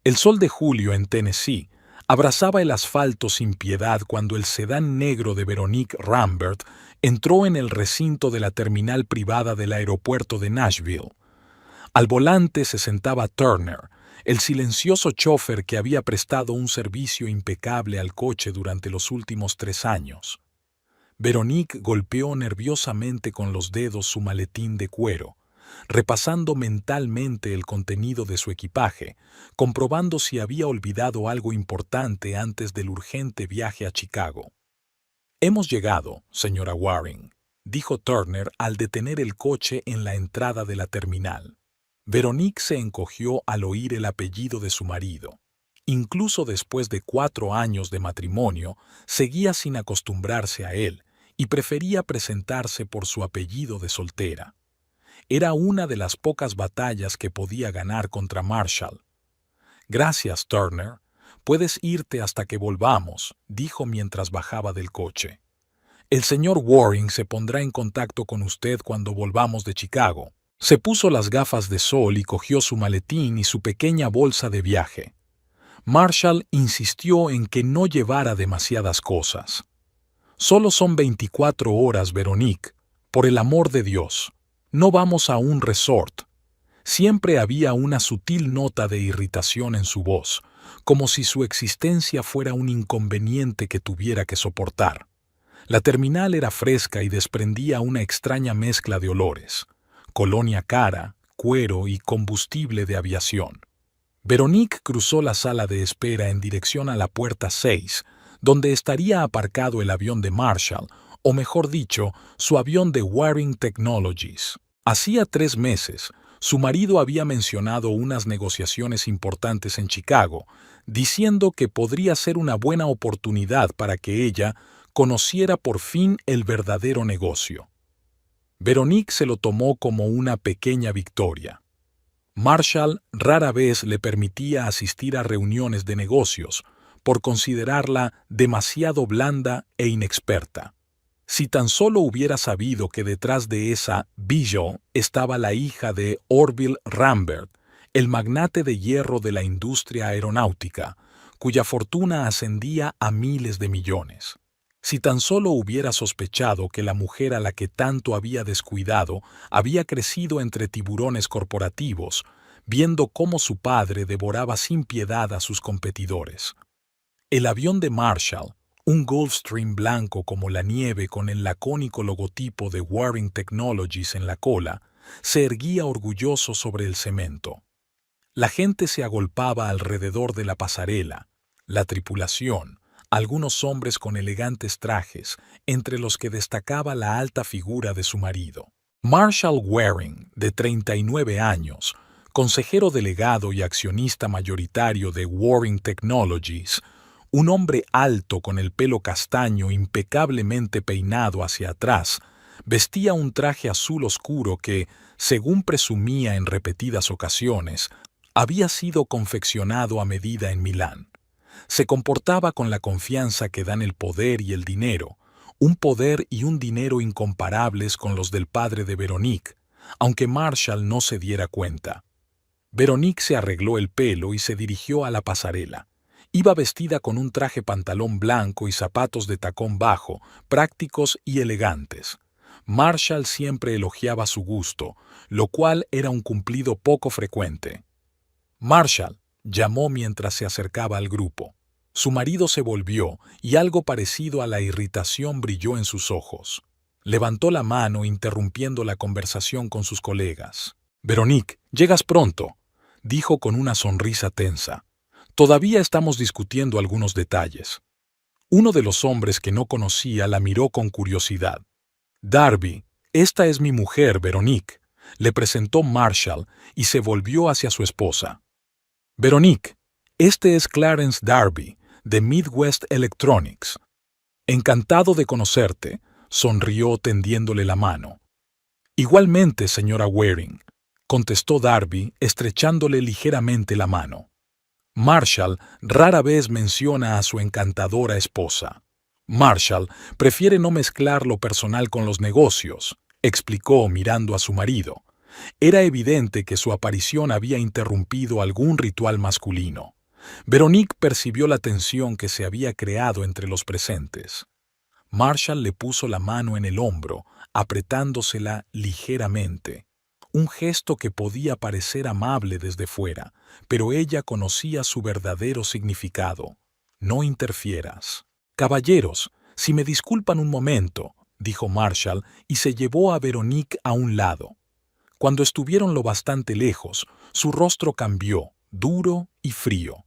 El sol de julio en Tennessee abrazaba el asfalto sin piedad cuando el sedán negro de Veronique Rambert entró en el recinto de la terminal privada del aeropuerto de Nashville. Al volante se sentaba Turner, el silencioso chofer que había prestado un servicio impecable al coche durante los últimos 3 años. Veronique golpeó nerviosamente con los dedos su maletín de cuero, repasando mentalmente el contenido de su equipaje, comprobando si había olvidado algo importante antes del urgente viaje a Chicago. «Hemos llegado, señora Waring», dijo Turner al detener el coche en la entrada de la terminal. Veronique se encogió al oír el apellido de su marido. Incluso después de 4 años de matrimonio, seguía sin acostumbrarse a él y prefería presentarse por su apellido de soltera. Era una de las pocas batallas que podía ganar contra Marshall. «Gracias, Turner. Puedes irte hasta que volvamos», dijo mientras bajaba del coche. «El señor Waring se pondrá en contacto con usted cuando volvamos de Chicago». Se puso las gafas de sol y cogió su maletín y su pequeña bolsa de viaje. Marshall insistió en que no llevara demasiadas cosas. «Solo son 24 horas, Veronique. Por el amor de Dios. No vamos a un resort». Siempre había una sutil nota de irritación en su voz, como si su existencia fuera un inconveniente que tuviera que soportar. La terminal era fresca y desprendía una extraña mezcla de olores: colonia cara, cuero y combustible de aviación. Veronique cruzó la sala de espera en dirección a la puerta 6, donde estaría aparcado el avión de Marshall, o mejor dicho, su avión de Waring Technologies. Hacía 3 meses, su marido había mencionado unas negociaciones importantes en Chicago, diciendo que podría ser una buena oportunidad para que ella conociera por fin el verdadero negocio. Veronique se lo tomó como una pequeña victoria. Marshall rara vez le permitía asistir a reuniones de negocios, por considerarla demasiado blanda e inexperta. Si tan solo hubiera sabido que detrás de esa Bijou estaba la hija de Orville Rambert, el magnate de hierro de la industria aeronáutica, cuya fortuna ascendía a miles de millones. Si tan solo hubiera sospechado que la mujer a la que tanto había descuidado había crecido entre tiburones corporativos, viendo cómo su padre devoraba sin piedad a sus competidores. El avión de Marshall, un Gulfstream blanco como la nieve con el lacónico logotipo de Waring Technologies en la cola, se erguía orgulloso sobre el cemento. La gente se agolpaba alrededor de la pasarela, la tripulación, algunos hombres con elegantes trajes, entre los que destacaba la alta figura de su marido. Marshall Waring, de 39 años, consejero delegado y accionista mayoritario de Waring Technologies, un hombre alto con el pelo castaño impecablemente peinado hacia atrás, vestía un traje azul oscuro que, según presumía en repetidas ocasiones, había sido confeccionado a medida en Milán. Se comportaba con la confianza que dan el poder y el dinero, un poder y un dinero incomparables con los del padre de Veronique, aunque Marshall no se diera cuenta. Veronique se arregló el pelo y se dirigió a la pasarela. Iba vestida con un traje pantalón blanco y zapatos de tacón bajo, prácticos y elegantes. Marshall siempre elogiaba su gusto, lo cual era un cumplido poco frecuente. «Marshall», llamó mientras se acercaba al grupo. Su marido se volvió y algo parecido a la irritación brilló en sus ojos. Levantó la mano interrumpiendo la conversación con sus colegas. «Veronique, llegas pronto», dijo con una sonrisa tensa. «Todavía estamos discutiendo algunos detalles». Uno de los hombres que no conocía la miró con curiosidad. «Darby, esta es mi mujer, Veronique», le presentó Marshall y se volvió hacia su esposa. «Veronique, este es Clarence Darby, de Midwest Electronics». «Encantado de conocerte», sonrió tendiéndole la mano. «Igualmente, señora Waring», contestó Darby, estrechándole ligeramente la mano. Marshall rara vez menciona a su encantadora esposa. Marshall prefiere no mezclar lo personal con los negocios, explicó mirando a su marido, Era evidente que su aparición había interrumpido algún ritual masculino. Veronique percibió la tensión que se había creado entre los presentes. Marshall le puso la mano en el hombro, apretándosela ligeramente. Un gesto que podía parecer amable desde fuera, pero ella conocía su verdadero significado. No interfieras. Caballeros, si me disculpan un momento, dijo Marshall y se llevó a Veronique a un lado. Cuando estuvieron lo bastante lejos, su rostro cambió, duro y frío.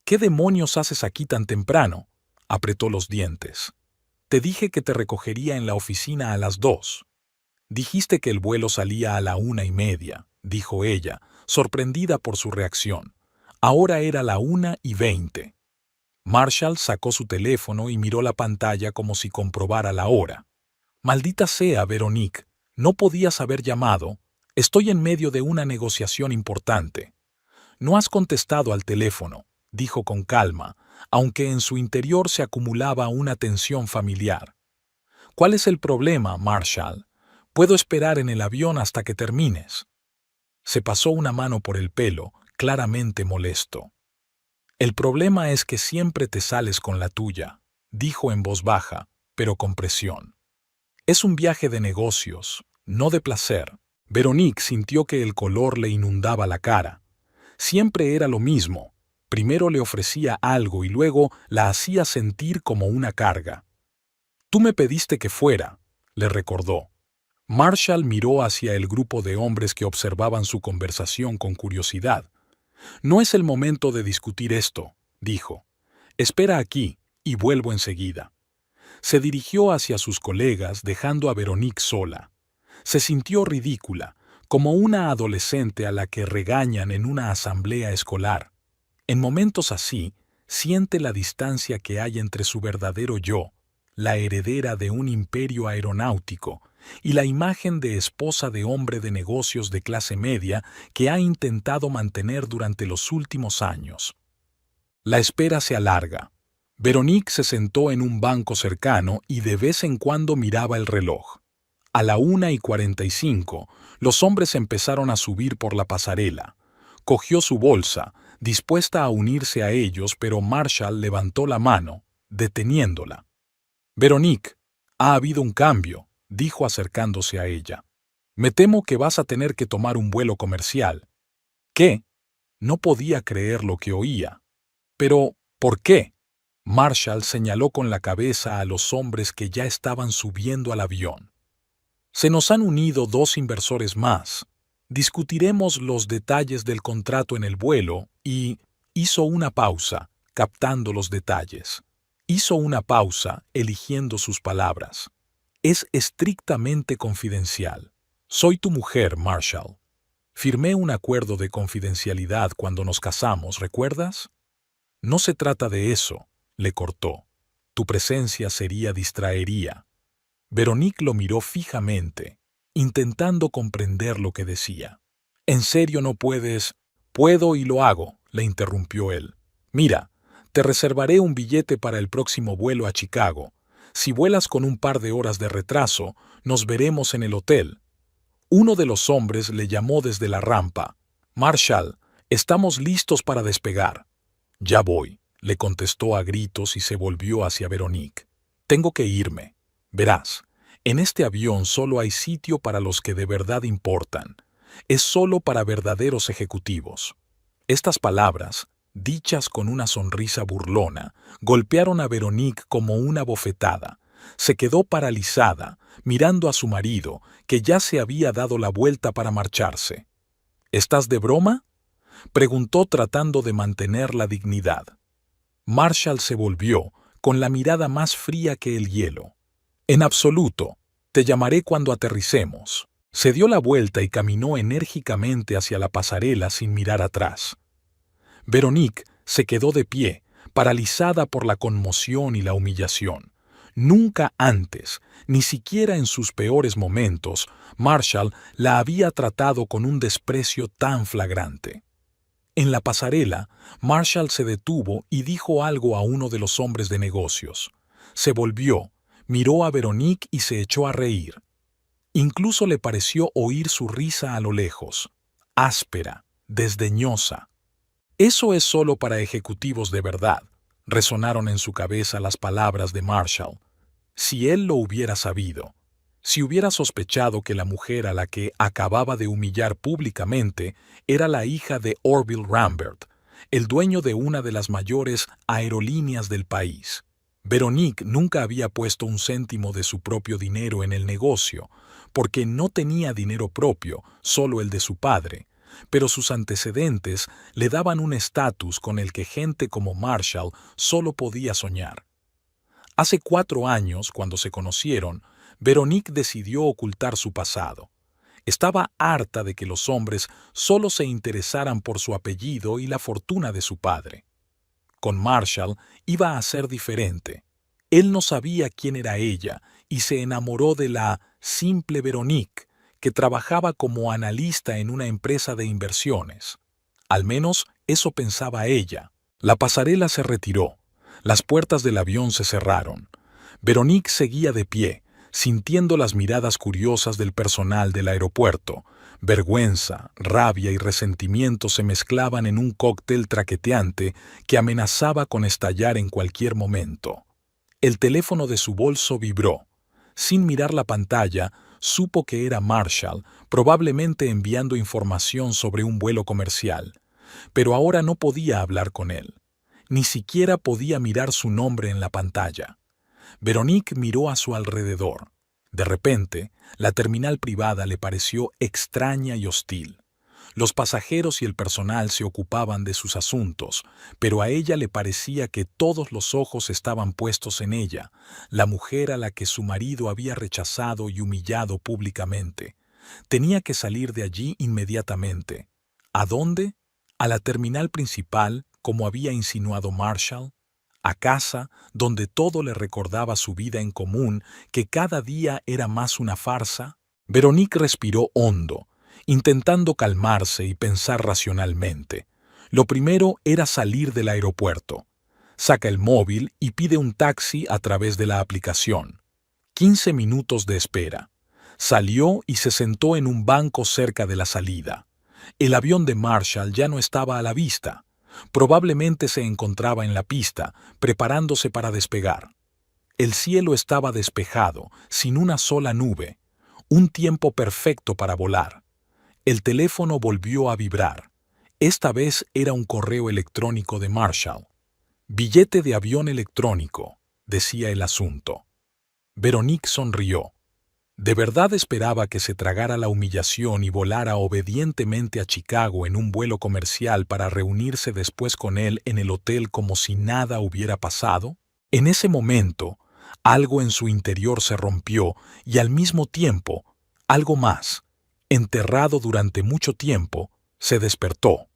¿Qué demonios haces aquí tan temprano? Apretó los dientes. Te dije que te recogería en la oficina a las 2. Dijiste que el vuelo salía a la 1:30, dijo ella, sorprendida por su reacción. Ahora era la 1:20. Marshall sacó su teléfono y miró la pantalla como si comprobara la hora. Maldita sea, Veronique, no podías haber llamado. Estoy en medio de una negociación importante. No has contestado al teléfono, dijo con calma, aunque en su interior se acumulaba una tensión familiar. ¿Cuál es el problema, Marshall? Puedo esperar en el avión hasta que termines. Se pasó una mano por el pelo, claramente molesto. El problema es que siempre te sales con la tuya, dijo en voz baja, pero con presión. Es un viaje de negocios, no de placer. Veronique sintió que el color le inundaba la cara. Siempre era lo mismo. Primero le ofrecía algo y luego la hacía sentir como una carga. Tú me pediste que fuera, le recordó. Marshall miró hacia el grupo de hombres que observaban su conversación con curiosidad. No es el momento de discutir esto, dijo. Espera aquí y vuelvo enseguida. Se dirigió hacia sus colegas dejando a Veronique sola. Se sintió ridícula, como una adolescente a la que regañan en una asamblea escolar. En momentos así, siente la distancia que hay entre su verdadero yo, la heredera de un imperio aeronáutico, y la imagen de esposa de hombre de negocios de clase media que ha intentado mantener durante los últimos años. La espera se alarga. Veronique se sentó en un banco cercano y de vez en cuando miraba el reloj. A la 1:45, los hombres empezaron a subir por la pasarela. Cogió su bolsa, dispuesta a unirse a ellos, pero Marshall levantó la mano, deteniéndola. Veronique, ha habido un cambio, dijo acercándose a ella. Me temo que vas a tener que tomar un vuelo comercial. ¿Qué? No podía creer lo que oía. Pero, ¿por qué? Marshall señaló con la cabeza a los hombres que ya estaban subiendo al avión. Se nos han unido 2 inversores más. Discutiremos los detalles del contrato en el vuelo y... Hizo una pausa, captando los detalles. Hizo una pausa, eligiendo sus palabras. Es estrictamente confidencial. Soy tu mujer, Marshall. Firmé un acuerdo de confidencialidad cuando nos casamos, ¿recuerdas? No se trata de eso, le cortó. Tu presencia distraería. Veronique lo miró fijamente, intentando comprender lo que decía. ¿En serio no puedes? Puedo y lo hago, le interrumpió él. Mira, te reservaré un billete para el próximo vuelo a Chicago. Si vuelas con un par de horas de retraso, nos veremos en el hotel. Uno de los hombres le llamó desde la rampa. Marshall, estamos listos para despegar. Ya voy, le contestó a gritos y se volvió hacia Veronique. Tengo que irme. Verás, en este avión solo hay sitio para los que de verdad importan. Es solo para verdaderos ejecutivos. Estas palabras, dichas con una sonrisa burlona, golpearon a Veronique como una bofetada. Se quedó paralizada, mirando a su marido, que ya se había dado la vuelta para marcharse. ¿Estás de broma?, preguntó tratando de mantener la dignidad. Marshall se volvió, con la mirada más fría que el hielo. En absoluto. Te llamaré cuando aterricemos. Se dio la vuelta y caminó enérgicamente hacia la pasarela sin mirar atrás. Veronique se quedó de pie, paralizada por la conmoción y la humillación. Nunca antes, ni siquiera en sus peores momentos, Marshall la había tratado con un desprecio tan flagrante. En la pasarela, Marshall se detuvo y dijo algo a uno de los hombres de negocios. Se volvió, miró a Veronique y se echó a reír. Incluso le pareció oír su risa a lo lejos, áspera, desdeñosa. «Eso es solo para ejecutivos de verdad», resonaron en su cabeza las palabras de Marshall. Si él lo hubiera sabido, si hubiera sospechado que la mujer a la que acababa de humillar públicamente era la hija de Orville Rambert, el dueño de una de las mayores aerolíneas del país. Veronique nunca había puesto un céntimo de su propio dinero en el negocio, porque no tenía dinero propio, solo el de su padre, pero sus antecedentes le daban un estatus con el que gente como Marshall solo podía soñar. Hace 4 años, cuando se conocieron, Veronique decidió ocultar su pasado. Estaba harta de que los hombres solo se interesaran por su apellido y la fortuna de su padre. Con Marshall iba a ser diferente. Él no sabía quién era ella y se enamoró de la simple Veronique, que trabajaba como analista en una empresa de inversiones. Al menos eso pensaba ella. La pasarela se retiró. Las puertas del avión se cerraron. Veronique seguía de pie, sintiendo las miradas curiosas del personal del aeropuerto. Vergüenza, rabia y resentimiento se mezclaban en un cóctel traqueteante que amenazaba con estallar en cualquier momento. El teléfono de su bolso vibró. Sin mirar la pantalla, supo que era Marshall, probablemente enviando información sobre un vuelo comercial. Pero ahora no podía hablar con él. Ni siquiera podía mirar su nombre en la pantalla. Veronique miró a su alrededor. De repente, la terminal privada le pareció extraña y hostil. Los pasajeros y el personal se ocupaban de sus asuntos, pero a ella le parecía que todos los ojos estaban puestos en ella, la mujer a la que su marido había rechazado y humillado públicamente. Tenía que salir de allí inmediatamente. ¿A dónde? ¿A la terminal principal, como había insinuado Marshall? ¿A casa, donde todo le recordaba su vida en común, que cada día era más una farsa? Veronique respiró hondo, intentando calmarse y pensar racionalmente. Lo primero era salir del aeropuerto. Saca el móvil y pide un taxi a través de la aplicación. 15 minutos de espera. Salió y se sentó en un banco cerca de la salida. El avión de Marshall ya no estaba a la vista. Probablemente se encontraba en la pista, preparándose para despegar. El cielo estaba despejado, sin una sola nube. Un tiempo perfecto para volar. El teléfono volvió a vibrar. Esta vez era un correo electrónico de Marshall. «Billete de avión electrónico», decía el asunto. Veronique sonrió. ¿De verdad esperaba que se tragara la humillación y volara obedientemente a Chicago en un vuelo comercial para reunirse después con él en el hotel como si nada hubiera pasado? En ese momento, algo en su interior se rompió y al mismo tiempo, algo más, enterrado durante mucho tiempo, se despertó.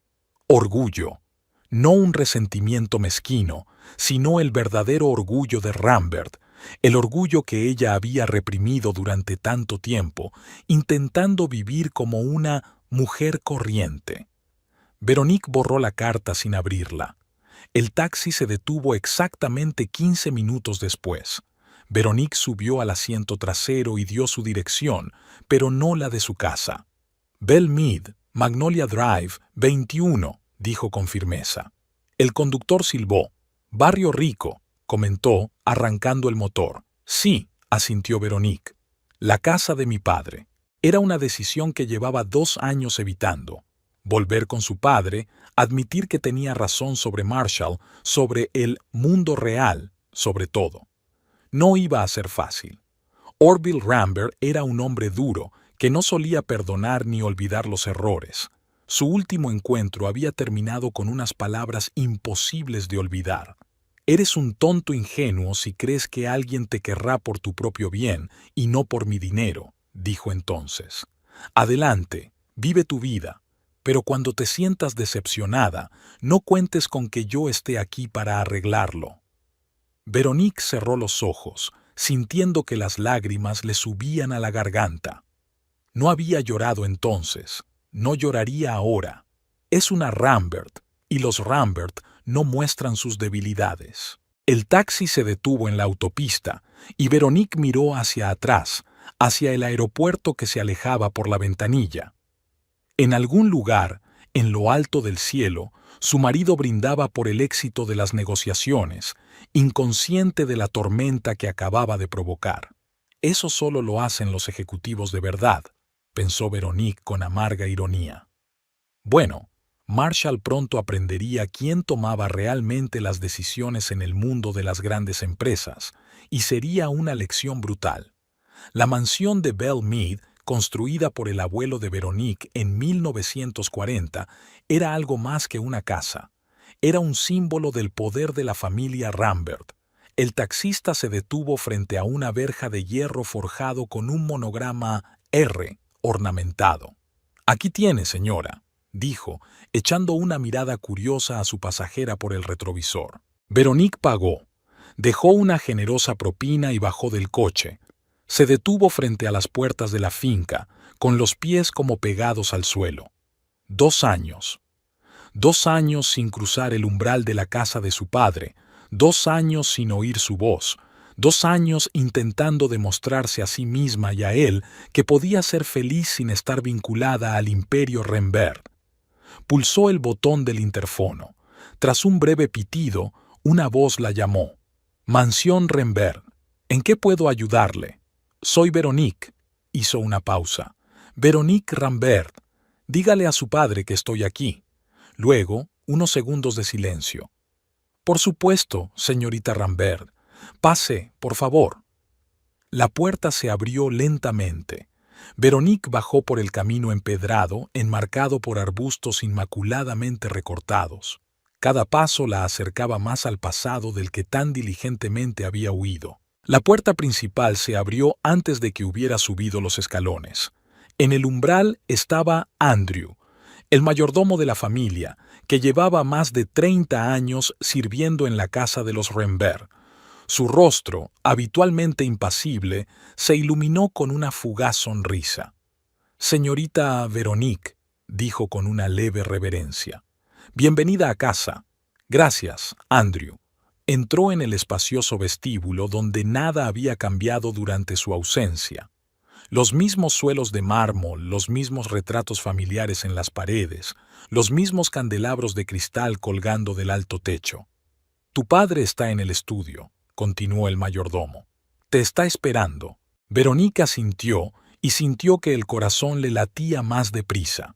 Orgullo. No un resentimiento mezquino, sino el verdadero orgullo de Rambert, el orgullo que ella había reprimido durante tanto tiempo, intentando vivir como una mujer corriente. Veronique borró la carta sin abrirla. El taxi se detuvo exactamente 15 minutos después. Veronique subió al asiento trasero y dio su dirección, pero no la de su casa. «Belle Mead, Magnolia Drive, 21», dijo con firmeza. El conductor silbó. «Barrio rico», comentó, arrancando el motor. «Sí», asintió Veronique. «La casa de mi padre». Era una decisión que llevaba 2 años evitando. Volver con su padre, admitir que tenía razón sobre Marshall, sobre el mundo real, sobre todo. No iba a ser fácil. Orville Rambert era un hombre duro, que no solía perdonar ni olvidar los errores. Su último encuentro había terminado con unas palabras imposibles de olvidar. «Eres un tonto ingenuo si crees que alguien te querrá por tu propio bien y no por mi dinero», dijo entonces. «Adelante, vive tu vida, pero cuando te sientas decepcionada, no cuentes con que yo esté aquí para arreglarlo». Veronique cerró los ojos, sintiendo que las lágrimas le subían a la garganta. No había llorado entonces, no lloraría ahora. Es una Rambert, y los Rambert no muestran sus debilidades. El taxi se detuvo en la autopista, y Veronique miró hacia atrás, hacia el aeropuerto que se alejaba por la ventanilla. En algún lugar, en lo alto del cielo, su marido brindaba por el éxito de las negociaciones, inconsciente de la tormenta que acababa de provocar. Eso solo lo hacen los ejecutivos de verdad, pensó Veronique con amarga ironía. Bueno, Marshall pronto aprendería quién tomaba realmente las decisiones en el mundo de las grandes empresas, y sería una lección brutal. La mansión de Belle Meade, construida por el abuelo de Veronique en 1940, era algo más que una casa. Era un símbolo del poder de la familia Rambert. El taxista se detuvo frente a una verja de hierro forjado con un monograma R ornamentado. «Aquí tiene, señora», dijo, echando una mirada curiosa a su pasajera por el retrovisor. Veronique pagó, dejó una generosa propina y bajó del coche. Se detuvo frente a las puertas de la finca, con los pies como pegados al suelo. 2 años. 2 años sin cruzar el umbral de la casa de su padre, 2 años sin oír su voz, 2 años intentando demostrarse a sí misma y a él que podía ser feliz sin estar vinculada al imperio Rambert. Pulsó el botón del interfono. Tras un breve pitido, una voz la llamó. «Mansión Rambert. ¿En qué puedo ayudarle?» «Soy Veronique», hizo una pausa. «Veronique Rambert. Dígale a su padre que estoy aquí». Luego, unos segundos de silencio. «Por supuesto, señorita Rambert. Pase, por favor». La puerta se abrió lentamente. Veronique bajó por el camino empedrado, enmarcado por arbustos inmaculadamente recortados. Cada paso la acercaba más al pasado del que tan diligentemente había huido. La puerta principal se abrió antes de que hubiera subido los escalones. En el umbral estaba Andrew, el mayordomo de la familia, que llevaba más de 30 años sirviendo en la casa de los Rambert. Su rostro, habitualmente impasible, se iluminó con una fugaz sonrisa. «Señorita Veronique», dijo con una leve reverencia. «Bienvenida a casa». «Gracias, Andrew». Entró en el espacioso vestíbulo donde nada había cambiado durante su ausencia. Los mismos suelos de mármol, los mismos retratos familiares en las paredes, los mismos candelabros de cristal colgando del alto techo. «Tu padre está en el estudio», continuó el mayordomo. «Te está esperando». Verónica asintió y sintió que el corazón le latía más deprisa.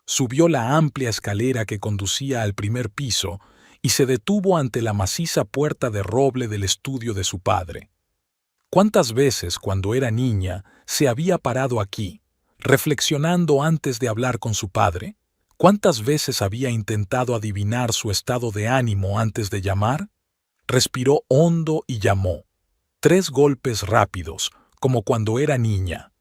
Subió la amplia escalera que conducía al primer piso y se detuvo ante la maciza puerta de roble del estudio de su padre. ¿Cuántas veces cuando era niña se había parado aquí, reflexionando antes de hablar con su padre? ¿Cuántas veces había intentado adivinar su estado de ánimo antes de llamar? Respiró hondo y llamó. 3 golpes rápidos, como cuando era niña.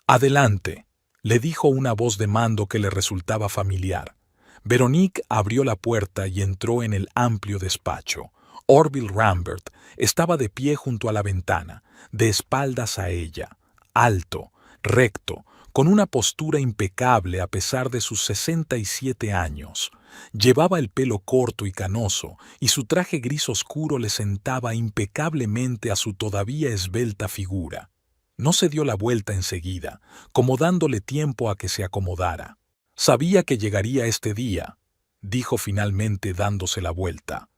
«Adelante», le dijo una voz de mando que le resultaba familiar. Veronique abrió la puerta y entró en el amplio despacho. Orville Rambert estaba de pie junto a la ventana, de espaldas a ella, alto, recto, con una postura impecable a pesar de sus 67 años. Llevaba el pelo corto y canoso, y su traje gris oscuro le sentaba impecablemente a su todavía esbelta figura. No se dio la vuelta enseguida, como dándole tiempo a que se acomodara. «Sabía que llegaría este día», dijo finalmente dándose la vuelta,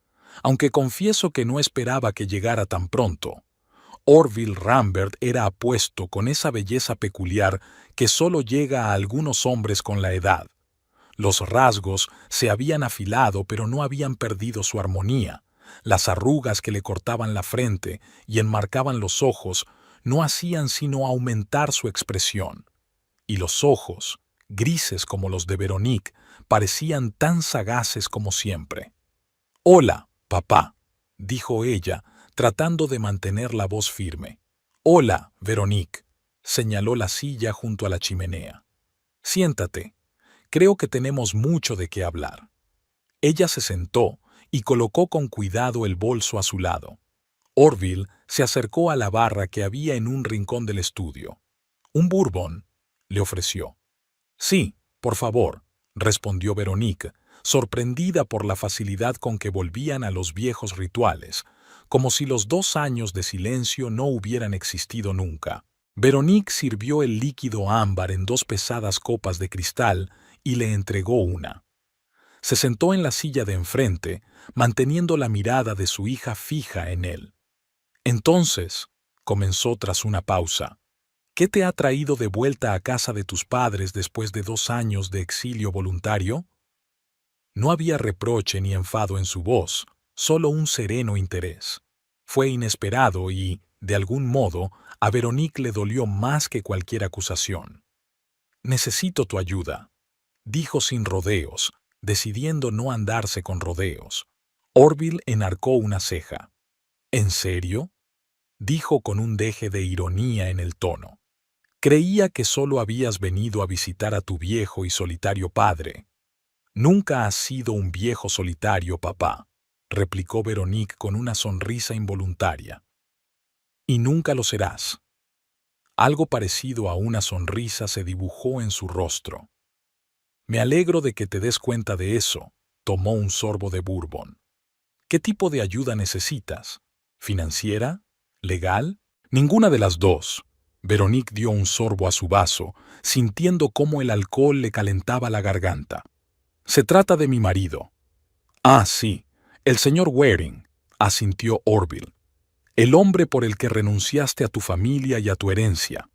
«aunque confieso que no esperaba que llegara tan pronto». Orville Rambert era apuesto con esa belleza peculiar que solo llega a algunos hombres con la edad. Los rasgos se habían afilado pero no habían perdido su armonía. Las arrugas que le cortaban la frente y enmarcaban los ojos no hacían sino aumentar su expresión. Y los ojos, grises como los de Veronique, parecían tan sagaces como siempre. «Hola, papá», dijo ella, tratando de mantener la voz firme. «Hola, Veronique», señaló la silla junto a la chimenea. «Siéntate. Creo que tenemos mucho de qué hablar». Ella se sentó y colocó con cuidado el bolso a su lado. Orville se acercó a la barra que había en un rincón del estudio. «¿Un bourbon?», le ofreció. «Sí, por favor», respondió Veronique, sorprendida por la facilidad con que volvían a los viejos rituales, como si los 2 años de silencio no hubieran existido nunca. Veronique sirvió el líquido ámbar en 2 pesadas copas de cristal y le entregó una. Se sentó en la silla de enfrente, manteniendo la mirada de su hija fija en él. Entonces, comenzó tras una pausa, ¿qué te ha traído de vuelta a casa de tus padres después de 2 años de exilio voluntario? No había reproche ni enfado en su voz, solo un sereno interés. Fue inesperado y, de algún modo, a Veronique le dolió más que cualquier acusación. Necesito tu ayuda, dijo sin rodeos, decidiendo no andarse con rodeos. Orville enarcó una ceja. ¿En serio?, dijo con un deje de ironía en el tono. Creía que solo habías venido a visitar a tu viejo y solitario padre. Nunca has sido un viejo solitario, papá, replicó Veronique con una sonrisa involuntaria. Y nunca lo serás. Algo parecido a una sonrisa se dibujó en su rostro. Me alegro de que te des cuenta de eso. Tomó un sorbo de bourbon. ¿Qué tipo de ayuda necesitas? ¿Financiera? ¿Legal? Ninguna de las dos. Veronique dio un sorbo a su vaso, sintiendo cómo el alcohol le calentaba la garganta. Se trata de mi marido. Ah, sí, el señor Waring, asintió Orville. El hombre por el que renunciaste a tu familia y a tu herencia.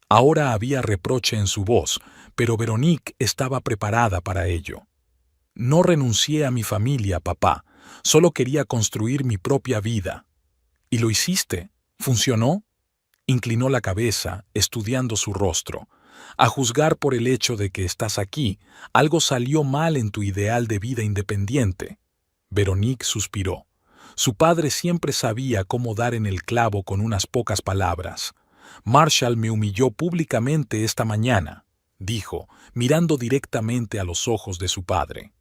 Ahora había reproche en su voz, pero Veronique estaba preparada para ello. No renuncié a mi familia, papá. Solo quería construir mi propia vida. ¿Y lo hiciste? ¿Funcionó? Inclinó la cabeza, estudiando su rostro. A juzgar por el hecho de que estás aquí, algo salió mal en tu ideal de vida independiente. Veronique suspiró. Su padre siempre sabía cómo dar en el clavo con unas pocas palabras. Marshall me humilló públicamente esta mañana, dijo, mirando directamente a los ojos de su padre.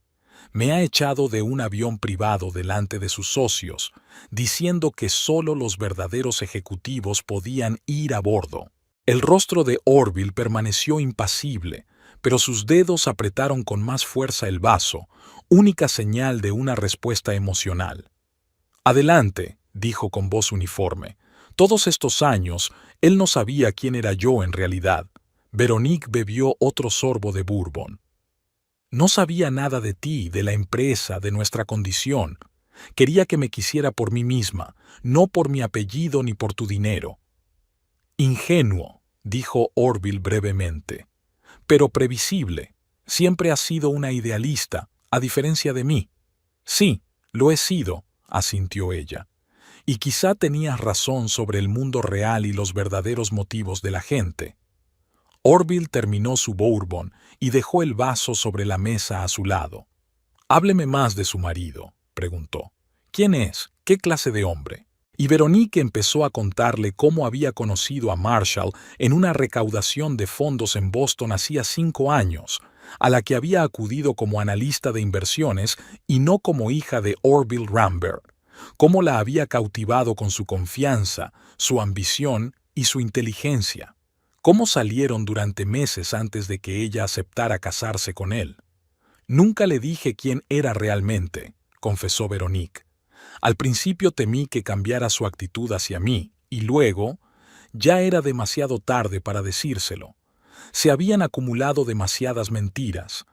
Me ha echado de un avión privado delante de sus socios, diciendo que solo los verdaderos ejecutivos podían ir a bordo. El rostro de Orville permaneció impasible, pero sus dedos apretaron con más fuerza el vaso, única señal de una respuesta emocional. Adelante, dijo con voz uniforme. Todos estos años, él no sabía quién era yo en realidad. Veronique bebió otro sorbo de bourbon. No sabía nada de ti, de la empresa, de nuestra condición. Quería que me quisiera por mí misma, no por mi apellido ni por tu dinero. Ingenuo, dijo Orville brevemente. Pero previsible. Siempre has sido una idealista, a diferencia de mí. Sí, lo he sido, asintió ella. Y quizá tenías razón sobre el mundo real y los verdaderos motivos de la gente. Orville terminó su bourbon y dejó el vaso sobre la mesa a su lado. «Hábleme más de su marido», preguntó. «¿Quién es? ¿Qué clase de hombre?» Y Veronique empezó a contarle cómo había conocido a Marshall en una recaudación de fondos en Boston hacía 5 años, a la que había acudido como analista de inversiones y no como hija de Orville Rambert, cómo la había cautivado con su confianza, su ambición y su inteligencia. Cómo salieron durante meses antes de que ella aceptara casarse con él. Nunca le dije quién era realmente, confesó Veronique. Al principio temí que cambiara su actitud hacia mí, y luego, ya era demasiado tarde para decírselo. Se habían acumulado demasiadas mentiras.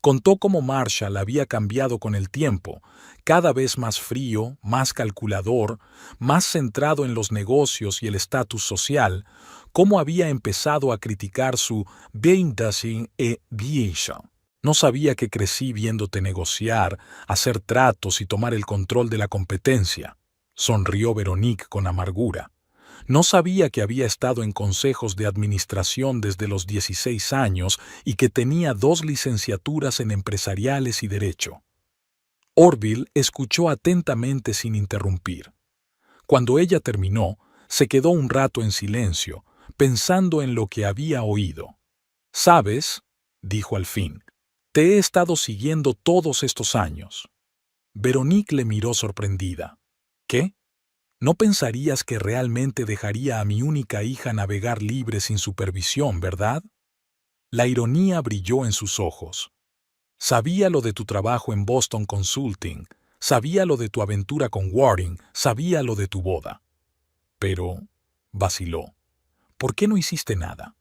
Contó cómo Marshall había cambiado con el tiempo, cada vez más frío, más calculador, más centrado en los negocios y el estatus social, cómo había empezado a criticar su Beindashing Aviation. No sabía que crecí viéndote negociar, hacer tratos y tomar el control de la competencia, sonrió Veronique con amargura. No sabía que había estado en consejos de administración desde los 16 años y que tenía 2 licenciaturas en empresariales y derecho. Orville escuchó atentamente sin interrumpir. Cuando ella terminó, se quedó un rato en silencio, pensando en lo que había oído. «¿Sabes?», dijo al fin, «te he estado siguiendo todos estos años». Veronique le miró sorprendida. «¿Qué? No pensarías que realmente dejaría a mi única hija navegar libre sin supervisión, ¿verdad?». La ironía brilló en sus ojos. «Sabía lo de tu trabajo en Boston Consulting, sabía lo de tu aventura con Waring, sabía lo de tu boda». Pero vaciló. ¿Por qué no hiciste nada?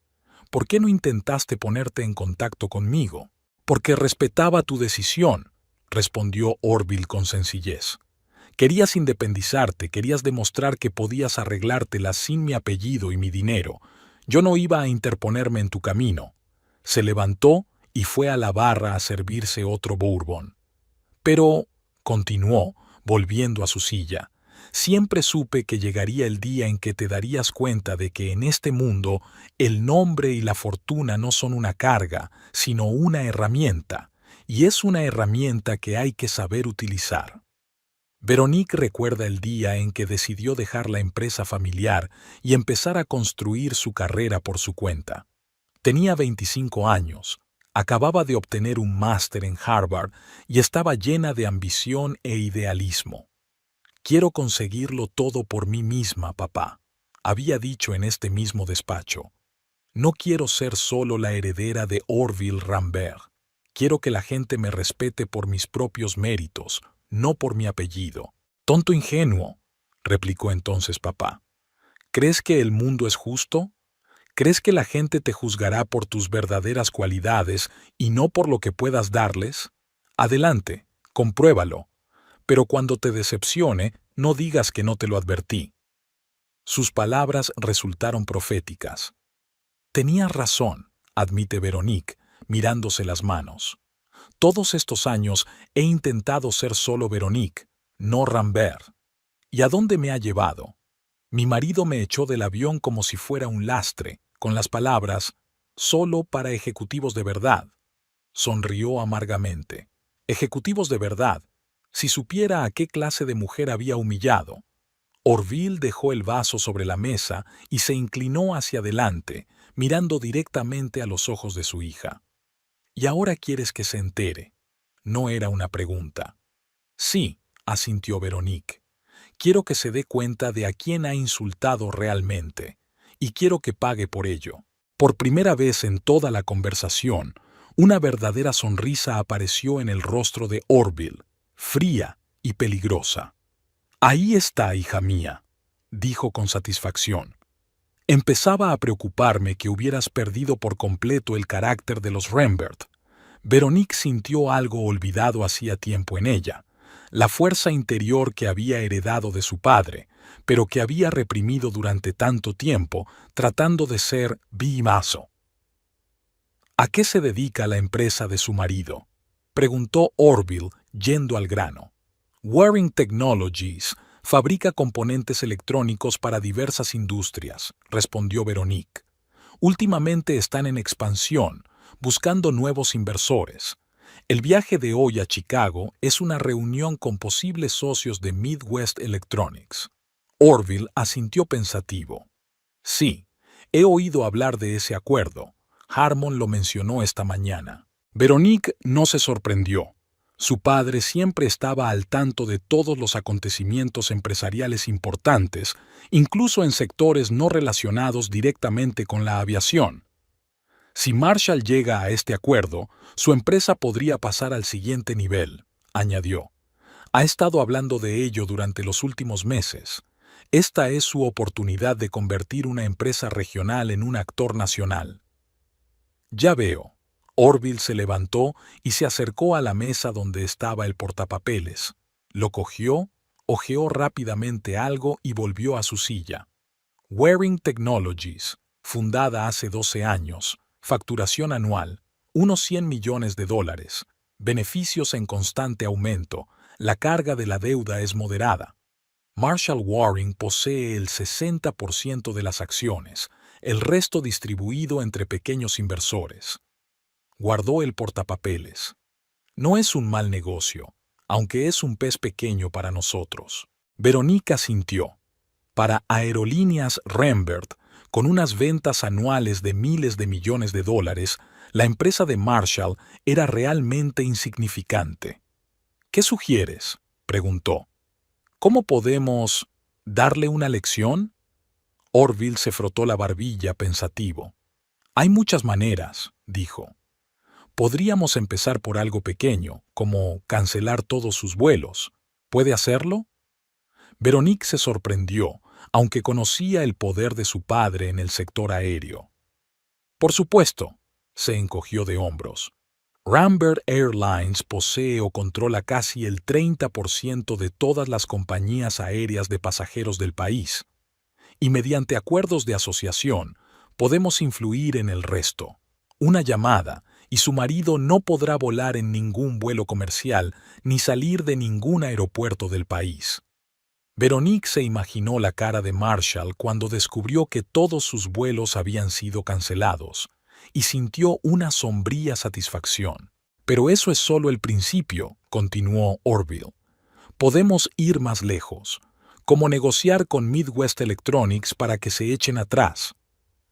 ¿Por qué no intentaste ponerte en contacto conmigo? Porque respetaba tu decisión, respondió Orville con sencillez. Querías independizarte, querías demostrar que podías arreglártela sin mi apellido y mi dinero. Yo no iba a interponerme en tu camino. Se levantó y fue a la barra a servirse otro bourbon. Pero, continuó, volviendo a su silla, siempre supe que llegaría el día en que te darías cuenta de que en este mundo el nombre y la fortuna no son una carga, sino una herramienta, y es una herramienta que hay que saber utilizar. Veronique recuerda el día en que decidió dejar la empresa familiar y empezar a construir su carrera por su cuenta. Tenía 25 años, acababa de obtener un máster en Harvard y estaba llena de ambición e idealismo. «Quiero conseguirlo todo por mí misma, papá», había dicho en este mismo despacho. «No quiero ser solo la heredera de Orville Rambert. Quiero que la gente me respete por mis propios méritos, no por mi apellido». «Tonto ingenuo», replicó entonces papá. «¿Crees que el mundo es justo? ¿Crees que la gente te juzgará por tus verdaderas cualidades y no por lo que puedas darles? Adelante, compruébalo. Pero cuando te decepcione, no digas que no te lo advertí». Sus palabras resultaron proféticas. «Tenías razón», admite Veronique, mirándose las manos. «Todos estos años he intentado ser solo Veronique, no Rambert. ¿Y a dónde me ha llevado? Mi marido me echó del avión como si fuera un lastre, con las palabras, solo para ejecutivos de verdad». Sonrió amargamente. «Ejecutivos de verdad. Si supiera a qué clase de mujer había humillado». Orville dejó el vaso sobre la mesa y se inclinó hacia adelante, mirando directamente a los ojos de su hija. «¿Y ahora quieres que se entere?». No era una pregunta. «Sí», asintió Veronique. «Quiero que se dé cuenta de a quién ha insultado realmente, y quiero que pague por ello». Por primera vez en toda la conversación, una verdadera sonrisa apareció en el rostro de Orville, fría y peligrosa. «Ahí está, hija mía», dijo con satisfacción. «Empezaba a preocuparme que hubieras perdido por completo el carácter de los Rambert». Veronique sintió algo olvidado hacía tiempo en ella, la fuerza interior que había heredado de su padre, pero que había reprimido durante tanto tiempo, tratando de ser bimazo. «¿A qué se dedica la empresa de su marido?», preguntó Orville, yendo al grano. «Waring Technologies fabrica componentes electrónicos para diversas industrias», respondió Veronique. «Últimamente están en expansión, buscando nuevos inversores. El viaje de hoy a Chicago es una reunión con posibles socios de Midwest Electronics». Orville asintió pensativo. «Sí, he oído hablar de ese acuerdo. Harmon lo mencionó esta mañana». Veronique no se sorprendió. Su padre siempre estaba al tanto de todos los acontecimientos empresariales importantes, incluso en sectores no relacionados directamente con la aviación. «Si Marshall llega a este acuerdo, su empresa podría pasar al siguiente nivel», añadió. «Ha estado hablando de ello durante los últimos meses. Esta es su oportunidad de convertir una empresa regional en un actor nacional». «Ya veo». Orville se levantó y se acercó a la mesa donde estaba el portapapeles. Lo cogió, hojeó rápidamente algo y volvió a su silla. «Waring Technologies, fundada hace 12 años, facturación anual, unos $100 millones, beneficios en constante aumento, la carga de la deuda es moderada. Marshall Waring posee el 60% de las acciones, el resto distribuido entre pequeños inversores». Guardó el portapapeles. «No es un mal negocio, aunque es un pez pequeño para nosotros». Verónica sintió. Para Aerolíneas Rambert, con unas ventas anuales de miles de millones de dólares, la empresa de Marshall era realmente insignificante. «¿Qué sugieres?», preguntó. «¿Cómo podemos darle una lección?». Orville se frotó la barbilla pensativo. «Hay muchas maneras», dijo. «Podríamos empezar por algo pequeño, como cancelar todos sus vuelos. ¿Puede hacerlo?». Veronique se sorprendió, aunque conocía el poder de su padre en el sector aéreo. Por supuesto, se encogió de hombros. Rambert Airlines posee o controla casi el 30% de todas las compañías aéreas de pasajeros del país, y mediante acuerdos de asociación podemos influir en el resto. Una llamada, y su marido no podrá volar en ningún vuelo comercial ni salir de ningún aeropuerto del país. Veronique se imaginó la cara de Marshall cuando descubrió que todos sus vuelos habían sido cancelados, y sintió una sombría satisfacción. Pero eso es solo el principio, continuó Orville. Podemos ir más lejos, como negociar con Midwest Electronics para que se echen atrás.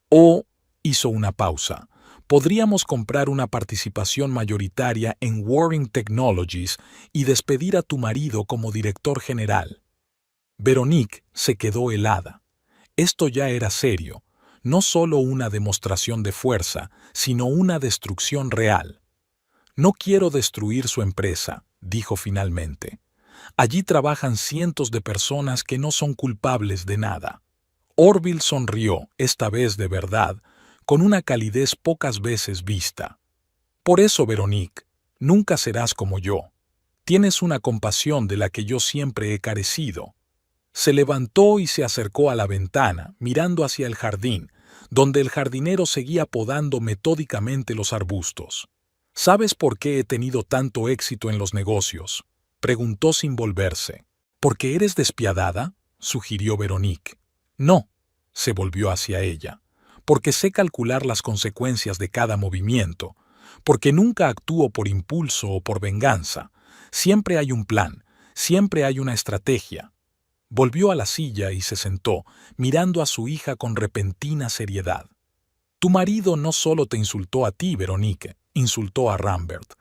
O, hizo una pausa, podríamos comprar una participación mayoritaria en Warring Technologies y despedir a tu marido como director general. Veronique se quedó helada. Esto ya era serio, no solo una demostración de fuerza, sino una destrucción real. No quiero destruir su empresa, dijo finalmente. Allí trabajan cientos de personas que no son culpables de nada. Orville sonrió, esta vez de verdad, con una calidez pocas veces vista. Por eso, Veronique, nunca serás como yo. Tienes una compasión de la que yo siempre he carecido. Se levantó y se acercó a la ventana, mirando hacia el jardín, donde el jardinero seguía podando metódicamente los arbustos. ¿Sabes por qué he tenido tanto éxito en los negocios?, preguntó sin volverse. ¿Porque eres despiadada?, sugirió Veronique. No, se volvió hacia ella. Porque sé calcular las consecuencias de cada movimiento. Porque nunca actúo por impulso o por venganza. Siempre hay un plan, siempre hay una estrategia. Volvió a la silla y se sentó, mirando a su hija con repentina seriedad. Tu marido no solo te insultó a ti, Veronique, insultó a Rambert.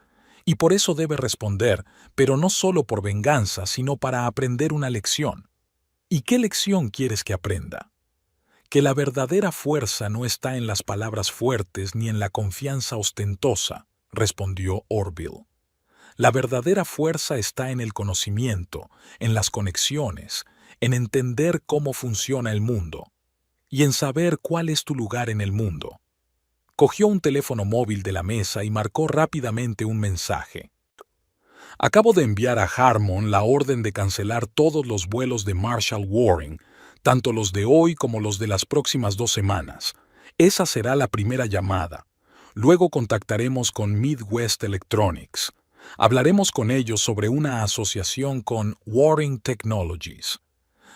Y por eso debe responder, pero no solo por venganza, sino para aprender una lección. ¿Y qué lección quieres que aprenda? Que la verdadera fuerza no está en las palabras fuertes ni en la confianza ostentosa, respondió Orville. La verdadera fuerza está en el conocimiento, en las conexiones, en entender cómo funciona el mundo y en saber cuál es tu lugar en el mundo. Cogió un teléfono móvil de la mesa y marcó rápidamente un mensaje. Acabo de enviar a Harmon la orden de cancelar todos los vuelos de Marshall Warring, tanto los de hoy como los de las próximas 2 semanas. Esa será la primera llamada. Luego contactaremos con Midwest Electronics. Hablaremos con ellos sobre una asociación con Warring Technologies.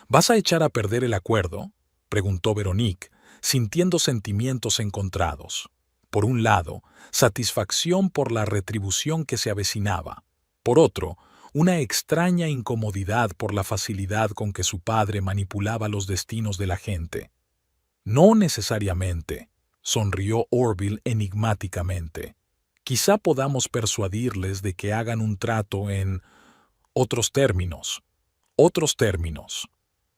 ¿Vas a echar a perder el acuerdo?, preguntó Veronique, sintiendo sentimientos encontrados. Por un lado, satisfacción por la retribución que se avecinaba. Por otro, una extraña incomodidad por la facilidad con que su padre manipulaba los destinos de la gente. No necesariamente, sonrió Orville enigmáticamente. Quizá podamos persuadirles de que hagan un trato en otros términos. Otros términos.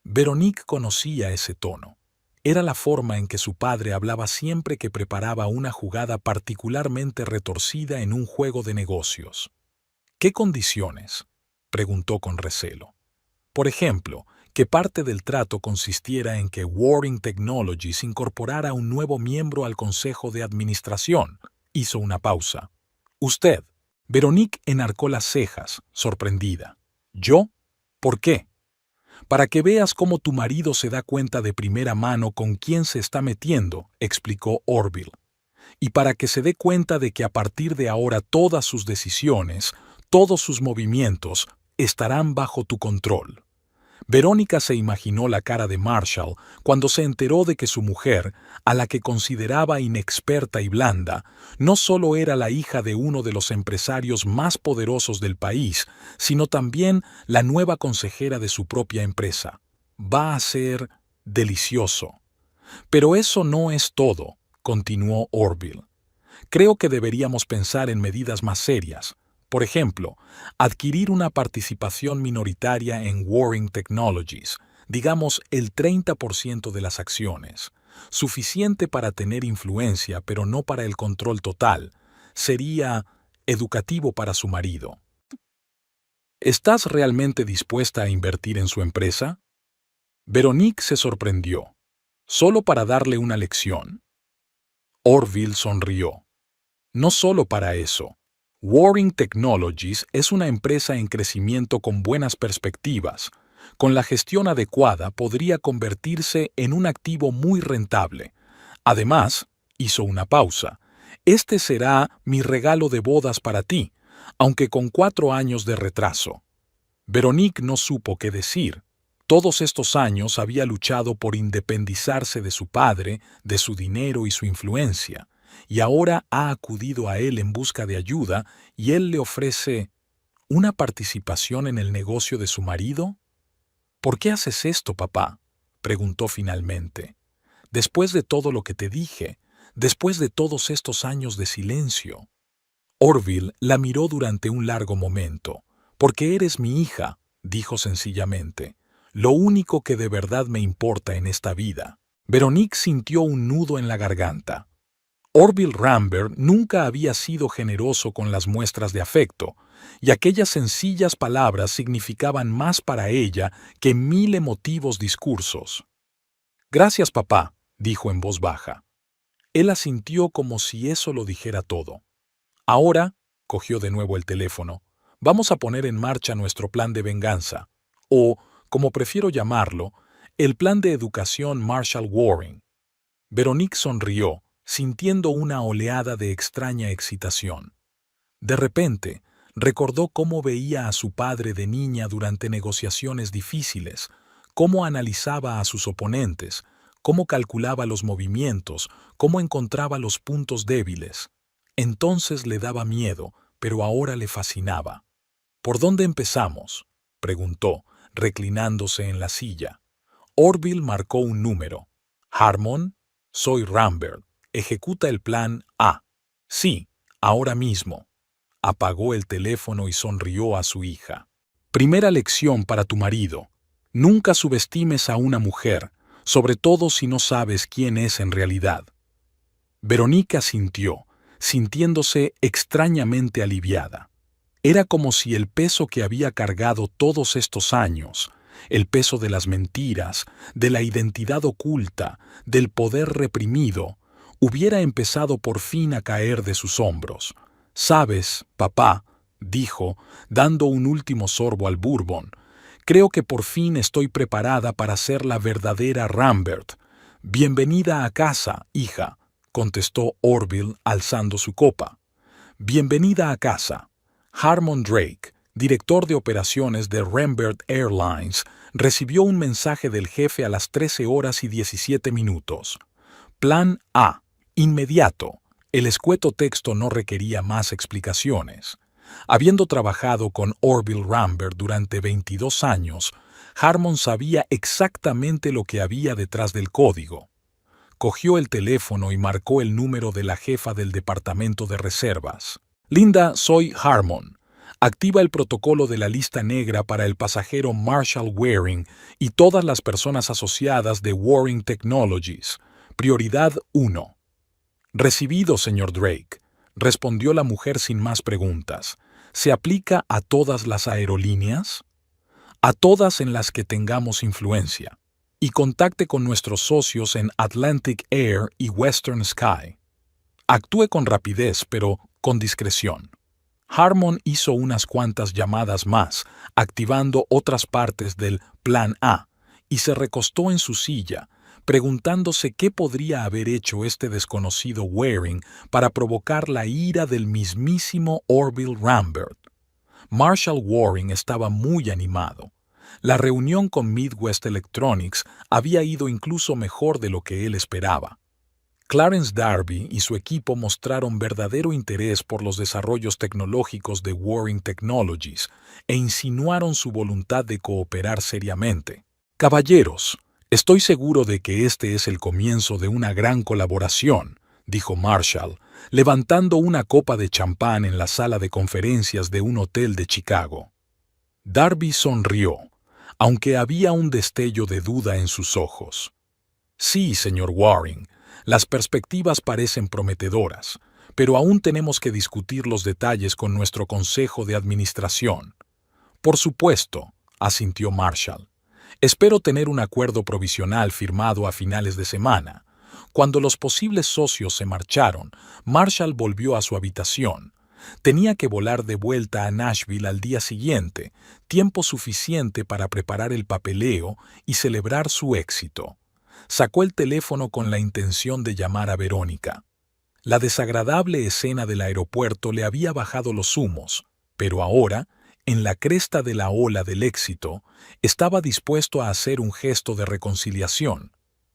Veronique conocía ese tono. Era la forma en que su padre hablaba siempre que preparaba una jugada particularmente retorcida en un juego de negocios. ¿Qué condiciones?, preguntó con recelo. Por ejemplo, que parte del trato consistiera en que Warring Technologies incorporara un nuevo miembro al consejo de administración. Hizo una pausa. Usted. Veronique enarcó las cejas, sorprendida. ¿Yo? ¿Por qué? Para que veas cómo tu marido se da cuenta de primera mano con quién se está metiendo, explicó Orville. Y para que se dé cuenta de que a partir de ahora todas sus decisiones, todos sus movimientos, estarán bajo tu control. Verónica se imaginó la cara de Marshall cuando se enteró de que su mujer, a la que consideraba inexperta y blanda, no solo era la hija de uno de los empresarios más poderosos del país, sino también la nueva consejera de su propia empresa. Va a ser delicioso. Pero eso no es todo, continuó Orville. Creo que deberíamos pensar en medidas más serias. Por ejemplo, adquirir una participación minoritaria en Warring Technologies, digamos el 30% de las acciones, suficiente para tener influencia pero no para el control total, sería educativo para su marido. ¿Estás realmente dispuesta a invertir en su empresa? Veronique se sorprendió. ¿Solo para darle una lección? Orville sonrió. No solo para eso. Waring Technologies es una empresa en crecimiento con buenas perspectivas. Con la gestión adecuada podría convertirse en un activo muy rentable. Además, hizo una pausa. Este será mi regalo de bodas para ti, aunque con 4 años de retraso. Veronique no supo qué decir. Todos estos años había luchado por independizarse de su padre, de su dinero y su influencia, y ahora ha acudido a él en busca de ayuda y él le ofrece una participación en el negocio de su marido. ¿Por qué haces esto, papá?, preguntó finalmente. Después de todo lo que te dije, después de todos estos años de silencio. Orville la miró durante un largo momento. Porque eres mi hija, dijo sencillamente. Lo único que de verdad me importa en esta vida. Veronique sintió un nudo en la garganta. Orville Rambert nunca había sido generoso con las muestras de afecto, y aquellas sencillas palabras significaban más para ella que 1000 emotivos discursos. Gracias, papá, dijo en voz baja. Él asintió como si eso lo dijera todo. Ahora, cogió de nuevo el teléfono, vamos a poner en marcha nuestro plan de venganza, o, como prefiero llamarlo, el plan de educación Marshall Waring. Veronique sonrió, sintiendo una oleada de extraña excitación. De repente, recordó cómo veía a su padre de niña durante negociaciones difíciles, cómo analizaba a sus oponentes, cómo calculaba los movimientos, cómo encontraba los puntos débiles. Entonces le daba miedo, pero ahora le fascinaba. ¿Por dónde empezamos?, preguntó, reclinándose en la silla. Orville marcó un número. Harmon, soy Rambert. Ejecuta el plan A. Sí, ahora mismo. Apagó el teléfono y sonrió a su hija. Primera lección para tu marido. Nunca subestimes a una mujer, sobre todo si no sabes quién es en realidad. Verónica asintió, sintiéndose extrañamente aliviada. Era como si el peso que había cargado todos estos años, el peso de las mentiras, de la identidad oculta, del poder reprimido, hubiera empezado por fin a caer de sus hombros. «Sabes, papá», dijo, dando un último sorbo al bourbon, «creo que por fin estoy preparada para ser la verdadera Rambert. Bienvenida a casa, hija», contestó Orville alzando su copa. «Bienvenida a casa». Harmon Drake, director de operaciones de Rambert Airlines, recibió un mensaje del jefe a las 13:17. Plan A. Inmediato. El escueto texto no requería más explicaciones. Habiendo trabajado con Orville Rambert durante 22 años, Harmon sabía exactamente lo que había detrás del código. Cogió el teléfono y marcó el número de la jefa del departamento de reservas. «Linda, soy Harmon. Activa el protocolo de la lista negra para el pasajero Marshall Waring y todas las personas asociadas de Waring Technologies. Prioridad 1». «Recibido, señor Drake», respondió la mujer sin más preguntas. «¿Se aplica a todas las aerolíneas?» «A todas en las que tengamos influencia. Y contacte con nuestros socios en Atlantic Air y Western Sky. Actúe con rapidez, pero con discreción». Harmon hizo unas cuantas llamadas más, activando otras partes del Plan A, y se recostó en su silla, preguntándose qué podría haber hecho este desconocido Waring para provocar la ira del mismísimo Orville Rambert. Marshall Waring estaba muy animado. La reunión con Midwest Electronics había ido incluso mejor de lo que él esperaba. Clarence Darby y su equipo mostraron verdadero interés por los desarrollos tecnológicos de Waring Technologies e insinuaron su voluntad de cooperar seriamente. «Caballeros, estoy seguro de que este es el comienzo de una gran colaboración», dijo Marshall, levantando una copa de champán en la sala de conferencias de un hotel de Chicago. Darby sonrió, aunque había un destello de duda en sus ojos. «Sí, señor Waring, las perspectivas parecen prometedoras, pero aún tenemos que discutir los detalles con nuestro consejo de administración». «Por supuesto», asintió Marshall. Espero tener un acuerdo provisional firmado a finales de semana. Cuando los posibles socios se marcharon, Marshall volvió a su habitación. Tenía que volar de vuelta a Nashville al día siguiente, tiempo suficiente para preparar el papeleo y celebrar su éxito. Sacó el teléfono con la intención de llamar a Verónica. La desagradable escena del aeropuerto le había bajado los humos, pero ahora, en la cresta de la ola del éxito, estaba dispuesto a hacer un gesto de reconciliación.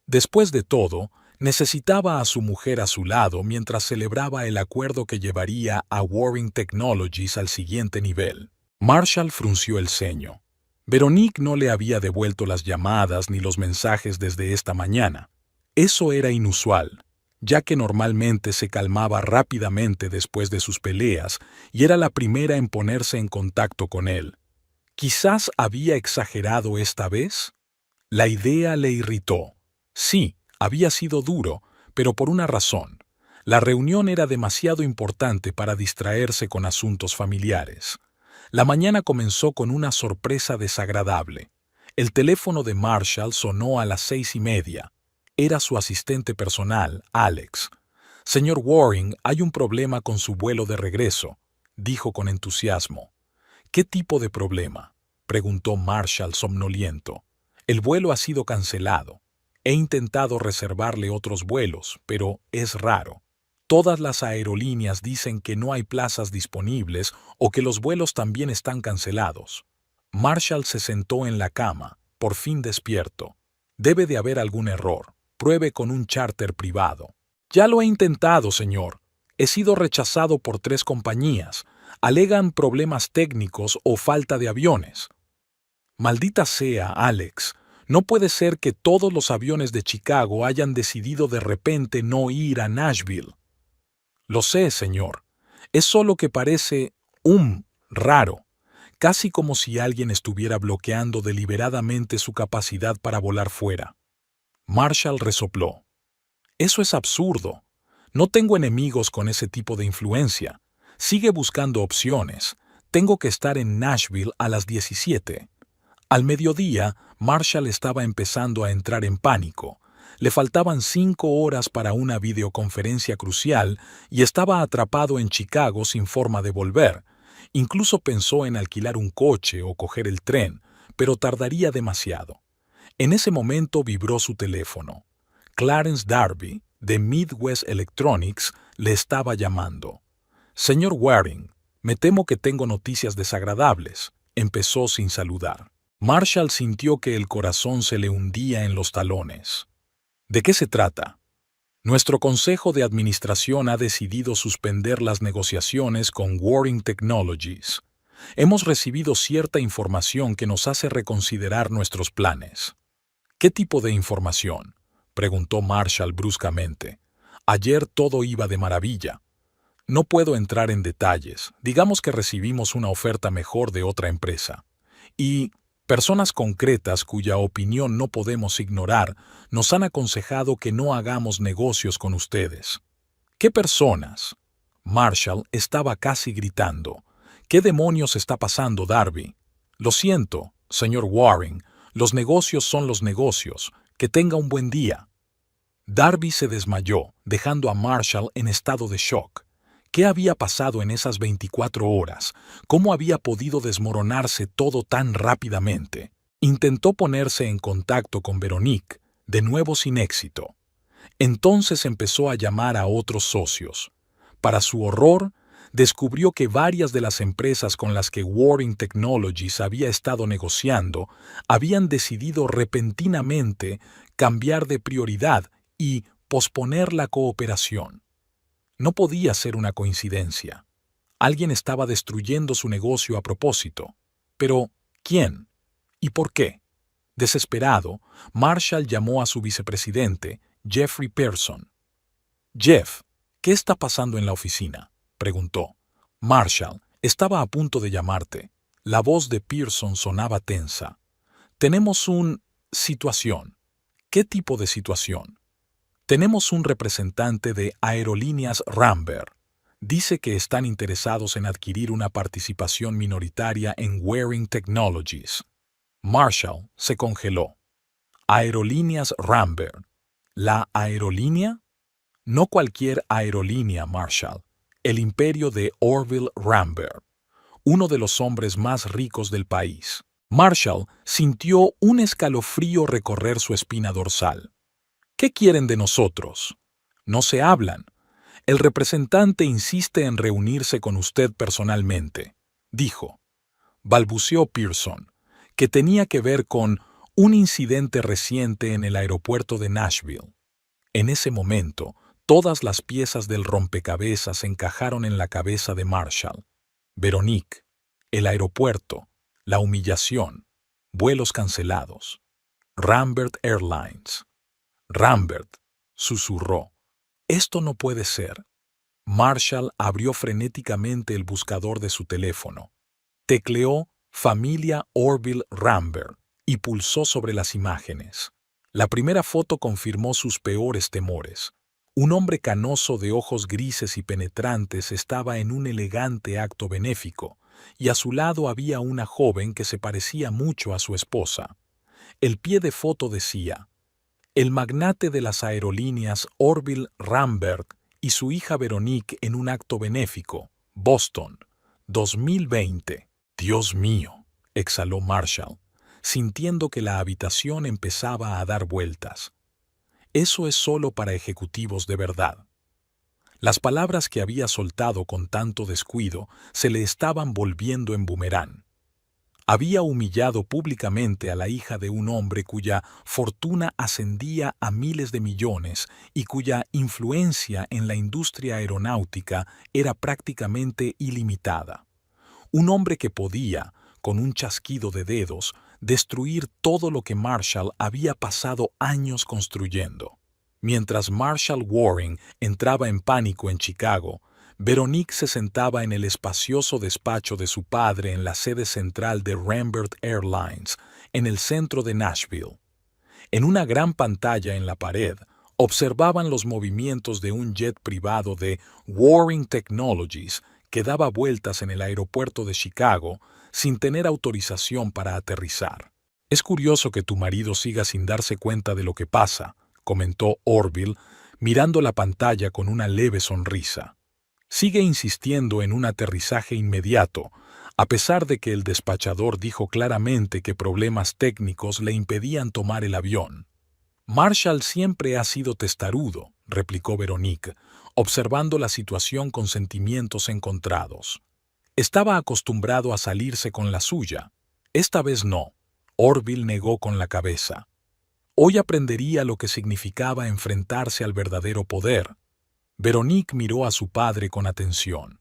Después de todo, necesitaba a su mujer a su lado mientras celebraba el acuerdo que llevaría a Warring Technologies al siguiente nivel. Marshall frunció el ceño. Veronique no le había devuelto las llamadas ni los mensajes desde esta mañana. Eso era inusual, ya que normalmente se calmaba rápidamente después de sus peleas y era la primera en ponerse en contacto con él. ¿Quizás había exagerado esta vez? La idea le irritó. Sí, había sido duro, pero por una razón. La reunión era demasiado importante para distraerse con asuntos familiares. La mañana comenzó con una sorpresa desagradable. El teléfono de Marshall sonó a las 6:30. Era su asistente personal, Alex. «Señor Waring, hay un problema con su vuelo de regreso», dijo con entusiasmo. «¿Qué tipo de problema?», preguntó Marshall somnoliento. «El vuelo ha sido cancelado. He intentado reservarle otros vuelos, pero es raro. Todas las aerolíneas dicen que no hay plazas disponibles o que los vuelos también están cancelados». Marshall se sentó en la cama, por fin despierto. «Debe de haber algún error. Pruebe con un charter privado». «Ya lo he intentado, señor. He sido rechazado por 3 compañías. Alegan problemas técnicos o falta de aviones». «Maldita sea, Alex. No puede ser que todos los aviones de Chicago hayan decidido de repente no ir a Nashville». «Lo sé, señor. Es solo que parece raro, casi como si alguien estuviera bloqueando deliberadamente su capacidad para volar fuera». Marshall resopló. «Eso es absurdo. No tengo enemigos con ese tipo de influencia. Sigue buscando opciones. Tengo que estar en Nashville a las 17». Al mediodía, Marshall estaba empezando a entrar en pánico. Le faltaban 5 horas para una videoconferencia crucial y estaba atrapado en Chicago sin forma de volver. Incluso pensó en alquilar un coche o coger el tren, pero tardaría demasiado. En ese momento vibró su teléfono. Clarence Darby, de Midwest Electronics, le estaba llamando. «Señor Waring, me temo que tengo noticias desagradables», empezó sin saludar. Marshall sintió que el corazón se le hundía en los talones. «¿De qué se trata?». «Nuestro consejo de administración ha decidido suspender las negociaciones con Warring Technologies. Hemos recibido cierta información que nos hace reconsiderar nuestros planes». «¿Qué tipo de información?», preguntó Marshall bruscamente. «Ayer todo iba de maravilla». «No puedo entrar en detalles. Digamos que recibimos una oferta mejor de otra empresa. Y personas concretas cuya opinión no podemos ignorar nos han aconsejado que no hagamos negocios con ustedes». «¿Qué personas?». Marshall estaba casi gritando. «¿Qué demonios está pasando, Darby?». «Lo siento, señor Waring. Los negocios son los negocios. Que tenga un buen día». Darby se desmayó, dejando a Marshall en estado de shock. ¿Qué había pasado en esas 24 horas? ¿Cómo había podido desmoronarse todo tan rápidamente? Intentó ponerse en contacto con Veronique, de nuevo sin éxito. Entonces empezó a llamar a otros socios. Para su horror, descubrió que varias de las empresas con las que Warring Technologies había estado negociando habían decidido repentinamente cambiar de prioridad y posponer la cooperación. No podía ser una coincidencia. Alguien estaba destruyendo su negocio a propósito. Pero, ¿quién? ¿Y por qué? Desesperado, Marshall llamó a su vicepresidente, Jeffrey Pearson. «Jeff, ¿qué está pasando en la oficina?», preguntó. «Marshall, estaba a punto de llamarte». La voz de Pearson sonaba tensa. «Tenemos situación». «¿Qué tipo de situación?». «Tenemos un representante de Aerolíneas Rambert. Dice que están interesados en adquirir una participación minoritaria en Warring Technologies». Marshall se congeló. Aerolíneas Rambert. ¿La aerolínea? No cualquier aerolínea, Marshall. El imperio de Orville Rambert, uno de los hombres más ricos del país. Marshall sintió un escalofrío recorrer su espina dorsal. ¿Qué quieren de nosotros? No se hablan. El representante insiste en reunirse con usted personalmente, dijo. Balbuceó Pearson, que tenía que ver con un incidente reciente en el aeropuerto de Nashville. En ese momento, todas las piezas del rompecabezas encajaron en la cabeza de Marshall. Veronique, el aeropuerto, la humillación, vuelos cancelados. Rambert Airlines. Rambert, susurró. Esto no puede ser. Marshall abrió frenéticamente el buscador de su teléfono. Tecleó Familia Orville Rambert y pulsó sobre las imágenes. La primera foto confirmó sus peores temores. Un hombre canoso de ojos grises y penetrantes estaba en un elegante acto benéfico, y a su lado había una joven que se parecía mucho a su esposa. El pie de foto decía: el magnate de las aerolíneas Orville Rambert y su hija Veronique en un acto benéfico, Boston, 2020. Dios mío, exhaló Marshall, sintiendo que la habitación empezaba a dar vueltas. Eso es solo para ejecutivos de verdad. Las palabras que había soltado con tanto descuido se le estaban volviendo en boomerang. Había humillado públicamente a la hija de un hombre cuya fortuna ascendía a miles de millones y cuya influencia en la industria aeronáutica era prácticamente ilimitada. Un hombre que podía, con un chasquido de dedos, destruir todo lo que Marshall había pasado años construyendo. Mientras Marshall Waring entraba en pánico en Chicago, Veronique se sentaba en el espacioso despacho de su padre en la sede central de Rambert Airlines, en el centro de Nashville. En una gran pantalla en la pared, observaban los movimientos de un jet privado de Waring Technologies que daba vueltas en el aeropuerto de Chicago sin tener autorización para aterrizar. Es curioso que tu marido siga sin darse cuenta de lo que pasa, comentó Orville, mirando la pantalla con una leve sonrisa. Sigue insistiendo en un aterrizaje inmediato, a pesar de que el despachador dijo claramente que problemas técnicos le impedían tomar el avión. Marshall siempre ha sido testarudo, replicó Veronique, observando la situación con sentimientos encontrados. Estaba acostumbrado a salirse con la suya. Esta vez no. Orville negó con la cabeza. Hoy aprendería lo que significaba enfrentarse al verdadero poder. Veronique miró a su padre con atención.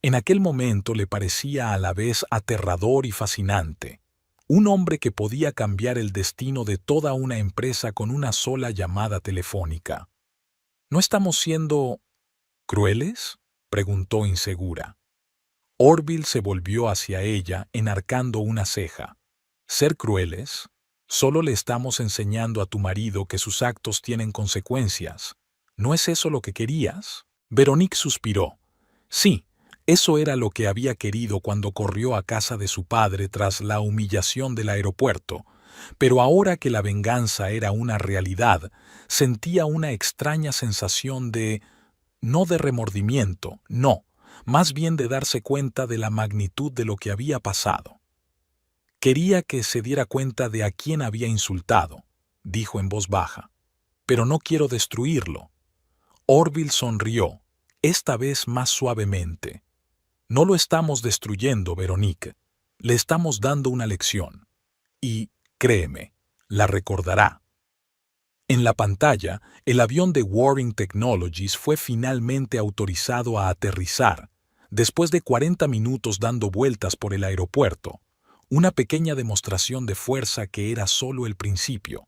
En aquel momento le parecía a la vez aterrador y fascinante. Un hombre que podía cambiar el destino de toda una empresa con una sola llamada telefónica. ¿No estamos siendo crueles?, preguntó insegura. Orville se volvió hacia ella, enarcando una ceja. ¿Ser crueles? Solo le estamos enseñando a tu marido que sus actos tienen consecuencias. ¿No es eso lo que querías? Veronique suspiró. Sí, eso era lo que había querido cuando corrió a casa de su padre tras la humillación del aeropuerto, pero ahora que la venganza era una realidad, sentía una extraña sensación no de remordimiento, no, más bien de darse cuenta de la magnitud de lo que había pasado. Quería que se diera cuenta de a quién había insultado, dijo en voz baja, pero no quiero destruirlo. Orville sonrió, esta vez más suavemente. No lo estamos destruyendo, Veronique. Le estamos dando una lección. Y, créeme, la recordará. En la pantalla, el avión de Waring Technologies fue finalmente autorizado a aterrizar, después de 40 minutos dando vueltas por el aeropuerto, una pequeña demostración de fuerza que era solo el principio.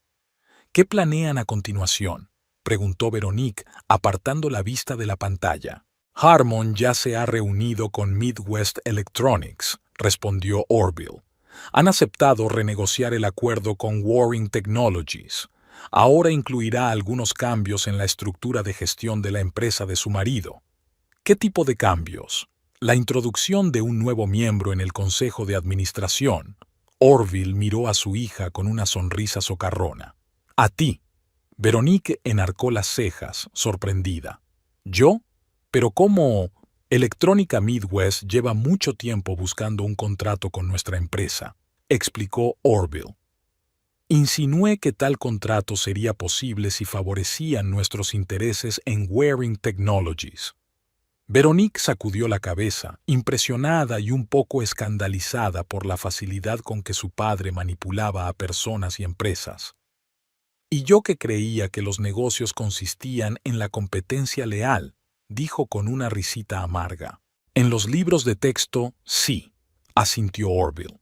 ¿Qué planean a continuación?, preguntó Veronique, apartando la vista de la pantalla. Harmon ya se ha reunido con Midwest Electronics, respondió Orville. Han aceptado renegociar el acuerdo con Waring Technologies. Ahora incluirá algunos cambios en la estructura de gestión de la empresa de su marido. ¿Qué tipo de cambios? La introducción de un nuevo miembro en el consejo de administración. Orville miró a su hija con una sonrisa socarrona. «A ti». Veronique enarcó las cejas, sorprendida. «¿Yo? ¿Pero cómo?» Electrónica Midwest lleva mucho tiempo buscando un contrato con nuestra empresa, explicó Orville. Insinué que tal contrato sería posible si favorecían nuestros intereses en Waring Technologies. Veronique sacudió la cabeza, impresionada y un poco escandalizada por la facilidad con que su padre manipulaba a personas y empresas. «Y yo que creía que los negocios consistían en la competencia leal», dijo con una risita amarga. «En los libros de texto, sí», asintió Orville.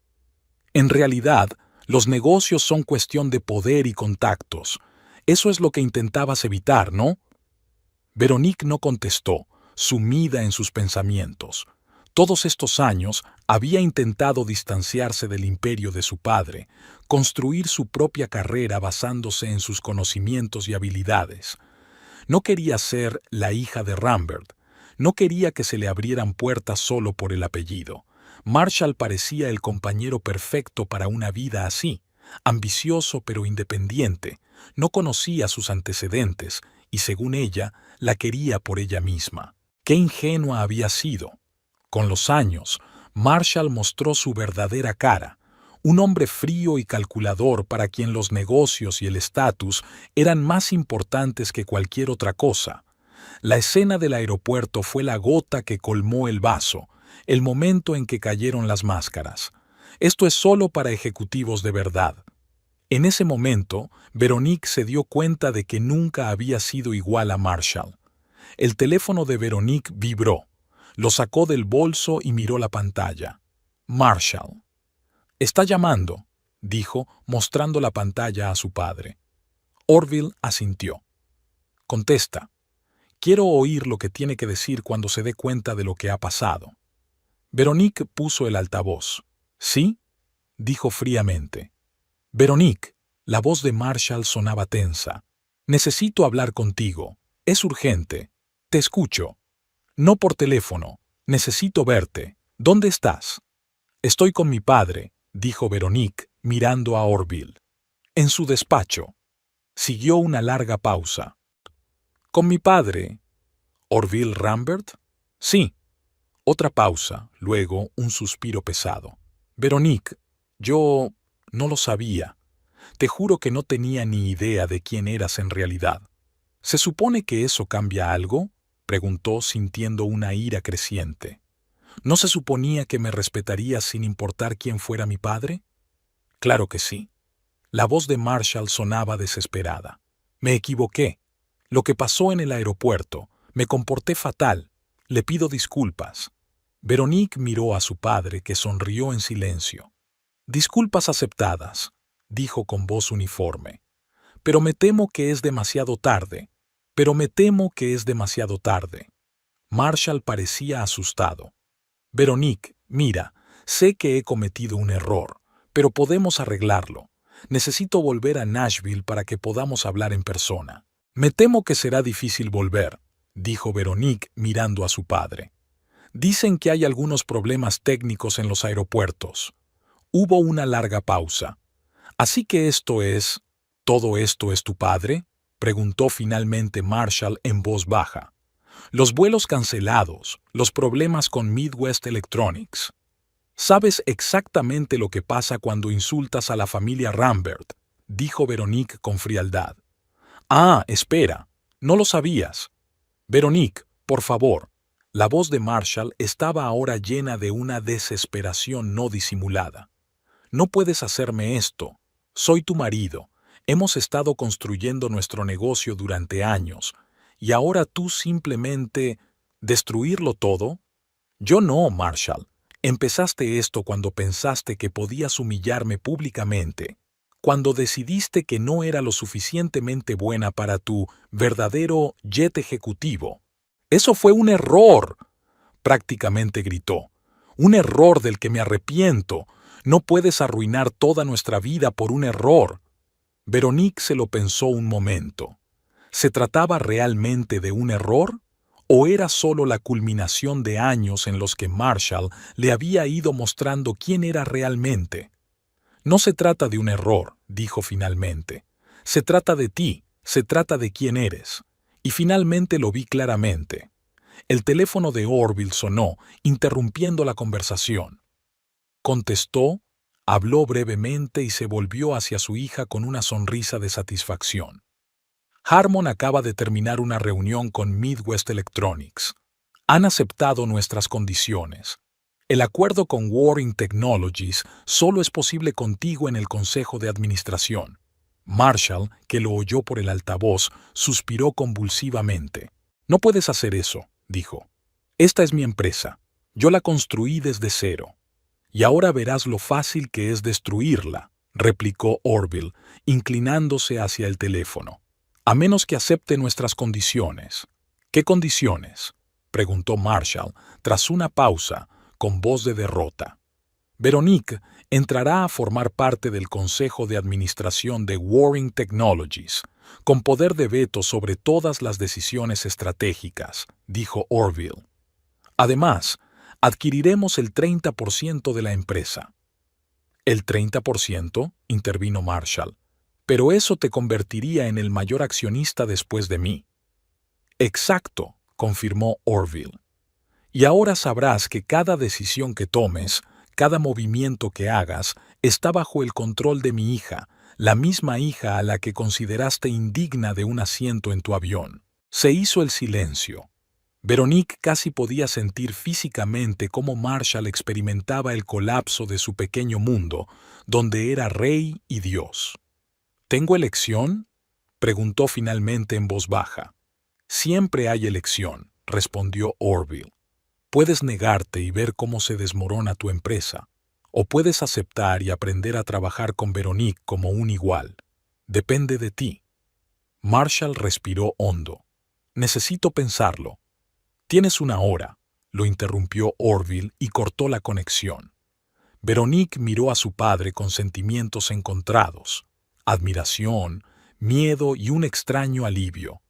«En realidad, los negocios son cuestión de poder y contactos. Eso es lo que intentabas evitar, ¿no?» Veronique no contestó, sumida en sus pensamientos. Todos estos años había intentado distanciarse del imperio de su padre, construir su propia carrera basándose en sus conocimientos y habilidades. No quería ser la hija de Rambert, no quería que se le abrieran puertas solo por el apellido. Marshall parecía el compañero perfecto para una vida así, ambicioso pero independiente, no conocía sus antecedentes y, según ella, la quería por ella misma. ¡Qué ingenua había sido! Con los años, Marshall mostró su verdadera cara, un hombre frío y calculador para quien los negocios y el estatus eran más importantes que cualquier otra cosa. La escena del aeropuerto fue la gota que colmó el vaso, el momento en que cayeron las máscaras. Esto es solo para ejecutivos de verdad. En ese momento, Veronique se dio cuenta de que nunca había sido igual a Marshall. El teléfono de Veronique vibró. Lo sacó del bolso y miró la pantalla. Marshall. «Está llamando», dijo, mostrando la pantalla a su padre. Orville asintió. «Contesta. Quiero oír lo que tiene que decir cuando se dé cuenta de lo que ha pasado». Veronique puso el altavoz. «¿Sí?», dijo fríamente. «Veronique», la voz de Marshall sonaba tensa. «Necesito hablar contigo. Es urgente. Te escucho. No por teléfono. Necesito verte. ¿Dónde estás?» «Estoy con mi padre», dijo Veronique, mirando a Orville. «En su despacho». Siguió una larga pausa. «¿Con mi padre? ¿Orville Rambert?» «Sí». Otra pausa, luego un suspiro pesado. «Veronique, yo no lo sabía. Te juro que no tenía ni idea de quién eras en realidad». «¿Se supone que eso cambia algo?», preguntó sintiendo una ira creciente. «¿No se suponía que me respetarías sin importar quién fuera mi padre?» «Claro que sí». La voz de Marshall sonaba desesperada. «Me equivoqué. Lo que pasó en el aeropuerto, me comporté fatal. Le pido disculpas». Veronique miró a su padre, que sonrió en silencio. «Disculpas aceptadas», dijo con voz uniforme. «Pero me temo que es demasiado tarde. Marshall parecía asustado. «Veronique, mira, sé que he cometido un error, pero podemos arreglarlo. Necesito volver a Nashville para que podamos hablar en persona». «Me temo que será difícil volver», dijo Veronique mirando a su padre. «Dicen que hay algunos problemas técnicos en los aeropuertos». Hubo una larga pausa. «Así que ¿todo esto es tu padre?», preguntó finalmente Marshall en voz baja. «Los vuelos cancelados, los problemas con Midwest Electronics. Sabes exactamente lo que pasa cuando insultas a la familia Rambert», dijo Veronique con frialdad. «Ah, espera, no lo sabías». «Veronique, por favor». La voz de Marshall estaba ahora llena de una desesperación no disimulada. «No puedes hacerme esto. Soy tu marido. Hemos estado construyendo nuestro negocio durante años. ¿Y ahora tú simplemente destruirlo todo?» «Yo no, Marshall. Empezaste esto cuando pensaste que podías humillarme públicamente, cuando decidiste que no era lo suficientemente buena para tu verdadero jet ejecutivo. Eso fue un error», prácticamente gritó. «Un error del que me arrepiento. No puedes arruinar toda nuestra vida por un error». Veronique se lo pensó un momento. ¿Se trataba realmente de un error? ¿O era solo la culminación de años en los que Marshall le había ido mostrando quién era realmente? No se trata de un error, dijo finalmente. Se trata de ti, se trata de quién eres. Y finalmente lo vi claramente. El teléfono de Orville sonó, interrumpiendo la conversación. Contestó, habló brevemente y se volvió hacia su hija con una sonrisa de satisfacción. Harmon acaba de terminar una reunión con Midwest Electronics. Han aceptado nuestras condiciones. El acuerdo con Warring Technologies solo es posible contigo en el Consejo de Administración. Marshall, que lo oyó por el altavoz, suspiró convulsivamente. No puedes hacer eso, dijo. Esta es mi empresa. Yo la construí desde cero. Y ahora verás lo fácil que es destruirla, replicó Orville, inclinándose hacia el teléfono. A menos que acepte nuestras condiciones. ¿Qué condiciones?, preguntó Marshall, tras una pausa, con voz de derrota. Veronique entrará a formar parte del Consejo de Administración de Warring Technologies, con poder de veto sobre todas las decisiones estratégicas, dijo Orville. Además, adquiriremos el 30% de la empresa. ¿El 30%?, intervino Marshall. Pero eso te convertiría en el mayor accionista después de mí. Exacto, confirmó Orville. Y ahora sabrás que cada decisión que tomes, cada movimiento que hagas, está bajo el control de mi hija, la misma hija a la que consideraste indigna de un asiento en tu avión. Se hizo el silencio. Veronique casi podía sentir físicamente cómo Marshall experimentaba el colapso de su pequeño mundo, donde era rey y Dios. ¿Tengo elección?, preguntó finalmente en voz baja. Siempre hay elección, respondió Orville. Puedes negarte y ver cómo se desmorona tu empresa, o puedes aceptar y aprender a trabajar con Veronique como un igual. Depende de ti. Marshall respiró hondo. Necesito pensarlo. Tienes una hora, lo interrumpió Orville y cortó la conexión. Veronique miró a su padre con sentimientos encontrados, admiración, miedo y un extraño alivio.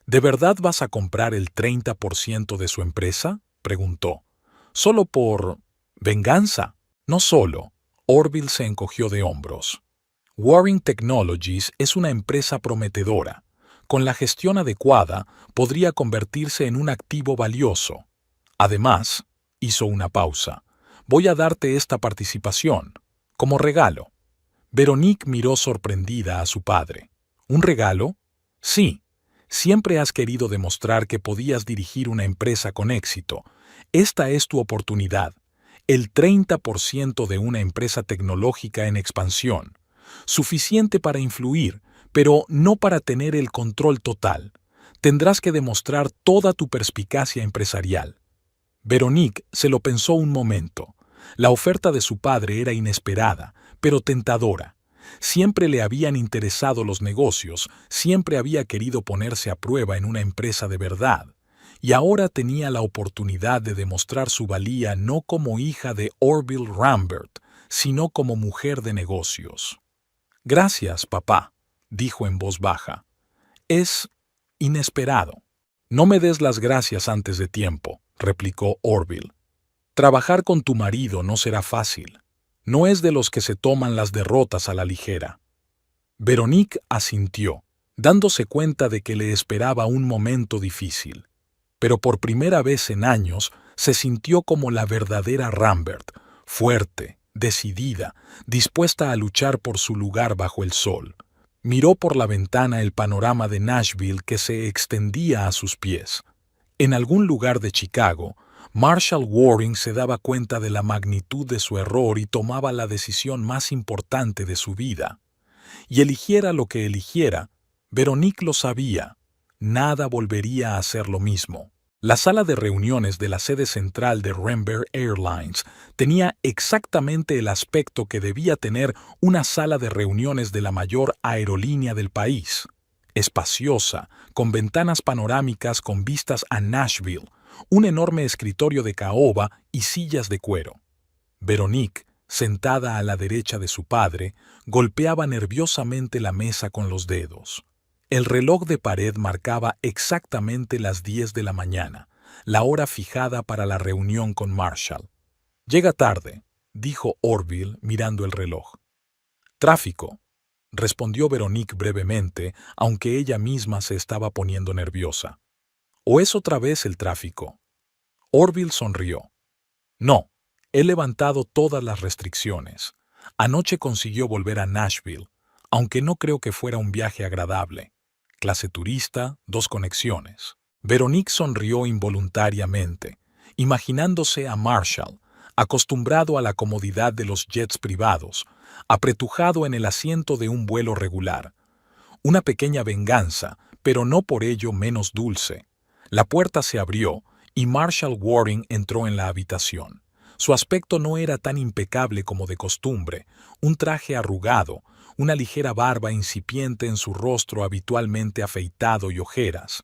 ¿De verdad vas a comprar el 30% de su empresa?, preguntó. ¿Solo por venganza? No solo. Orville se encogió de hombros. Warring Technologies es una empresa prometedora. Con la gestión adecuada, podría convertirse en un activo valioso. Además, hizo una pausa. Voy a darte esta participación, como regalo. Veronique miró sorprendida a su padre. ¿Un regalo? Sí. Siempre has querido demostrar que podías dirigir una empresa con éxito. Esta es tu oportunidad. El 30% de una empresa tecnológica en expansión. Suficiente para influir, pero no para tener el control total. Tendrás que demostrar toda tu perspicacia empresarial. Veronique se lo pensó un momento. La oferta de su padre era inesperada, pero tentadora. Siempre le habían interesado los negocios, siempre había querido ponerse a prueba en una empresa de verdad. Y ahora tenía la oportunidad de demostrar su valía no como hija de Orville Rambert, sino como mujer de negocios. Gracias, papá, dijo en voz baja. Es inesperado. No me des las gracias antes de tiempo, replicó Orville. Trabajar con tu marido no será fácil. No es de los que se toman las derrotas a la ligera. Veronique asintió, dándose cuenta de que le esperaba un momento difícil. Pero por primera vez en años se sintió como la verdadera Rambert, fuerte, decidida, dispuesta a luchar por su lugar bajo el sol. Miró por la ventana el panorama de Nashville que se extendía a sus pies. En algún lugar de Chicago, Marshall Warring se daba cuenta de la magnitud de su error y tomaba la decisión más importante de su vida. Y eligiera lo que eligiera, Veronique lo sabía, nada volvería a ser lo mismo. La sala de reuniones de la sede central de Rambert Airlines tenía exactamente el aspecto que debía tener una sala de reuniones de la mayor aerolínea del país. Espaciosa, con ventanas panorámicas con vistas a Nashville, un enorme escritorio de caoba y sillas de cuero. Veronique, sentada a la derecha de su padre, golpeaba nerviosamente la mesa con los dedos. El reloj de pared marcaba exactamente las 10 de la mañana, la hora fijada para la reunión con Marshall. «Llega tarde», dijo Orville mirando el reloj. Tráfico, respondió Veronique brevemente, aunque ella misma se estaba poniendo nerviosa. ¿O es otra vez el tráfico? Orville sonrió. No, he levantado todas las restricciones. Anoche consiguió volver a Nashville, aunque no creo que fuera un viaje agradable. Clase turista, 2 conexiones. Veronique sonrió involuntariamente, imaginándose a Marshall, acostumbrado a la comodidad de los jets privados, apretujado en el asiento de un vuelo regular. Una pequeña venganza, pero no por ello menos dulce. La puerta se abrió y Marshall Waring entró en la habitación. Su aspecto no era tan impecable como de costumbre, un traje arrugado, una ligera barba incipiente en su rostro habitualmente afeitado y ojeras.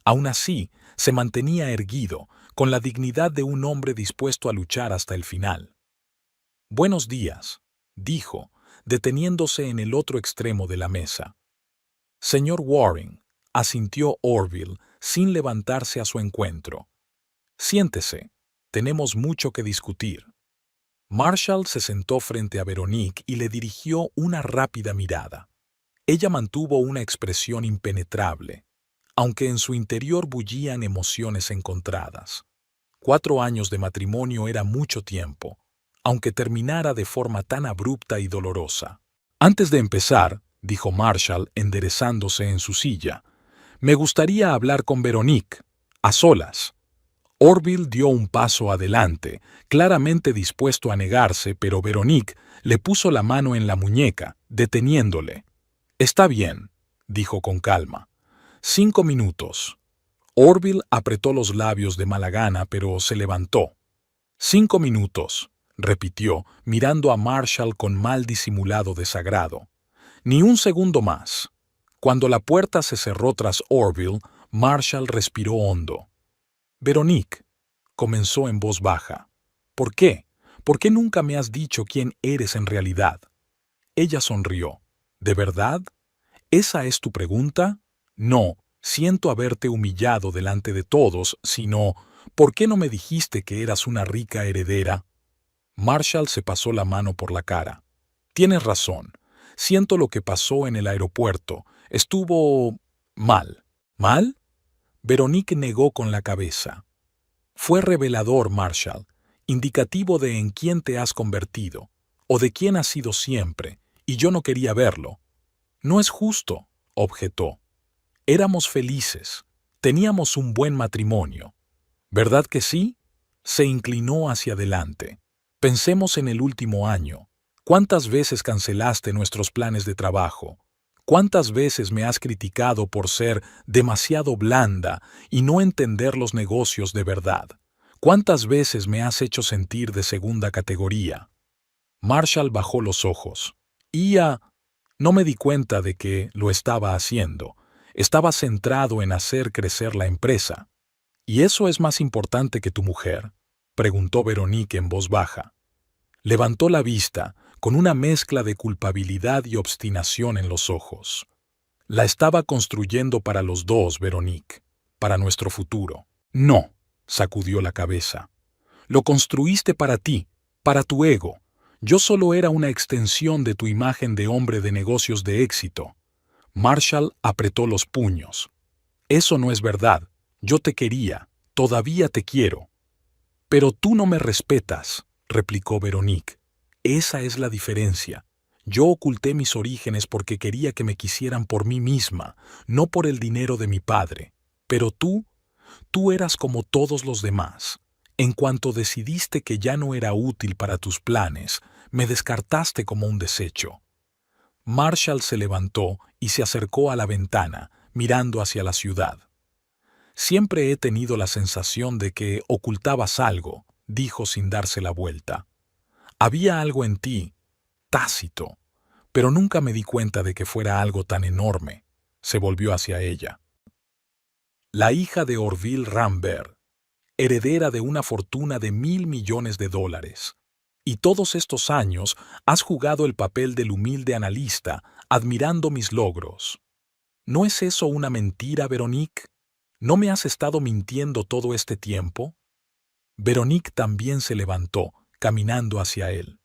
Aún así, se mantenía erguido, con la dignidad de un hombre dispuesto a luchar hasta el final. «Buenos días», dijo, deteniéndose en el otro extremo de la mesa. «Señor Waring», asintió Orville, sin levantarse a su encuentro. «Siéntese, tenemos mucho que discutir». Marshall se sentó frente a Veronique y le dirigió una rápida mirada. Ella mantuvo una expresión impenetrable, aunque en su interior bullían emociones encontradas. 4 años de matrimonio era mucho tiempo, aunque terminara de forma tan abrupta y dolorosa. «Antes de empezar», dijo Marshall enderezándose en su silla, «me gustaría hablar con Veronique, a solas». Orville dio un paso adelante, claramente dispuesto a negarse, pero Veronique le puso la mano en la muñeca, deteniéndole. «Está bien», dijo con calma. 5 minutos. Orville apretó los labios de mala gana, pero se levantó. 5 minutos, repitió, mirando a Marshall con mal disimulado desagrado. Ni un segundo más. Cuando la puerta se cerró tras Orville, Marshall respiró hondo. «Veronique», comenzó en voz baja. «¿Por qué? ¿Por qué nunca me has dicho quién eres en realidad?» Ella sonrió. «¿De verdad? ¿Esa es tu pregunta?» «No, siento haberte humillado delante de todos, sino, ¿por qué no me dijiste que eras una rica heredera?» Marshall se pasó la mano por la cara. «Tienes razón. Siento lo que pasó en el aeropuerto. Estuvo mal». «¿Mal?» Veronique negó con la cabeza. «Fue revelador, Marshall, indicativo de en quién te has convertido, o de quién has sido siempre, y yo no quería verlo». «No es justo», objetó. «Éramos felices, teníamos un buen matrimonio». «¿Verdad que sí?» Se inclinó hacia adelante. «Pensemos en el último año. ¿Cuántas veces cancelaste nuestros planes de trabajo? ¿Cuántas veces me has criticado por ser demasiado blanda y no entender los negocios de verdad? ¿Cuántas veces me has hecho sentir de segunda categoría?» Marshall bajó los ojos. No me di cuenta de que lo estaba haciendo. Estaba centrado en hacer crecer la empresa. «¿Y eso es más importante que tu mujer?», preguntó Veronique en voz baja. Levantó la vista, con una mezcla de culpabilidad y obstinación en los ojos. «La estaba construyendo para los dos, Veronique, para nuestro futuro». «No», sacudió la cabeza. «Lo construiste para ti, para tu ego. Yo solo era una extensión de tu imagen de hombre de negocios de éxito». Marshall apretó los puños. «Eso no es verdad. Yo te quería, todavía te quiero». «Pero tú no me respetas», replicó Veronique. «Esa es la diferencia. Yo oculté mis orígenes porque quería que me quisieran por mí misma, no por el dinero de mi padre. Pero tú eras como todos los demás. En cuanto decidiste que ya no era útil para tus planes, me descartaste como un desecho». Marshall se levantó y se acercó a la ventana, mirando hacia la ciudad. «Siempre he tenido la sensación de que ocultabas algo», dijo sin darse la vuelta. «Había algo en ti, tácito, pero nunca me di cuenta de que fuera algo tan enorme». Se volvió hacia ella. «La hija de Orville Rambert, heredera de una fortuna de $1.000 millones. Y todos estos años has jugado el papel del humilde analista, admirando mis logros. ¿No es eso una mentira, Veronique? ¿No me has estado mintiendo todo este tiempo?» Veronique también se levantó, caminando hacia él.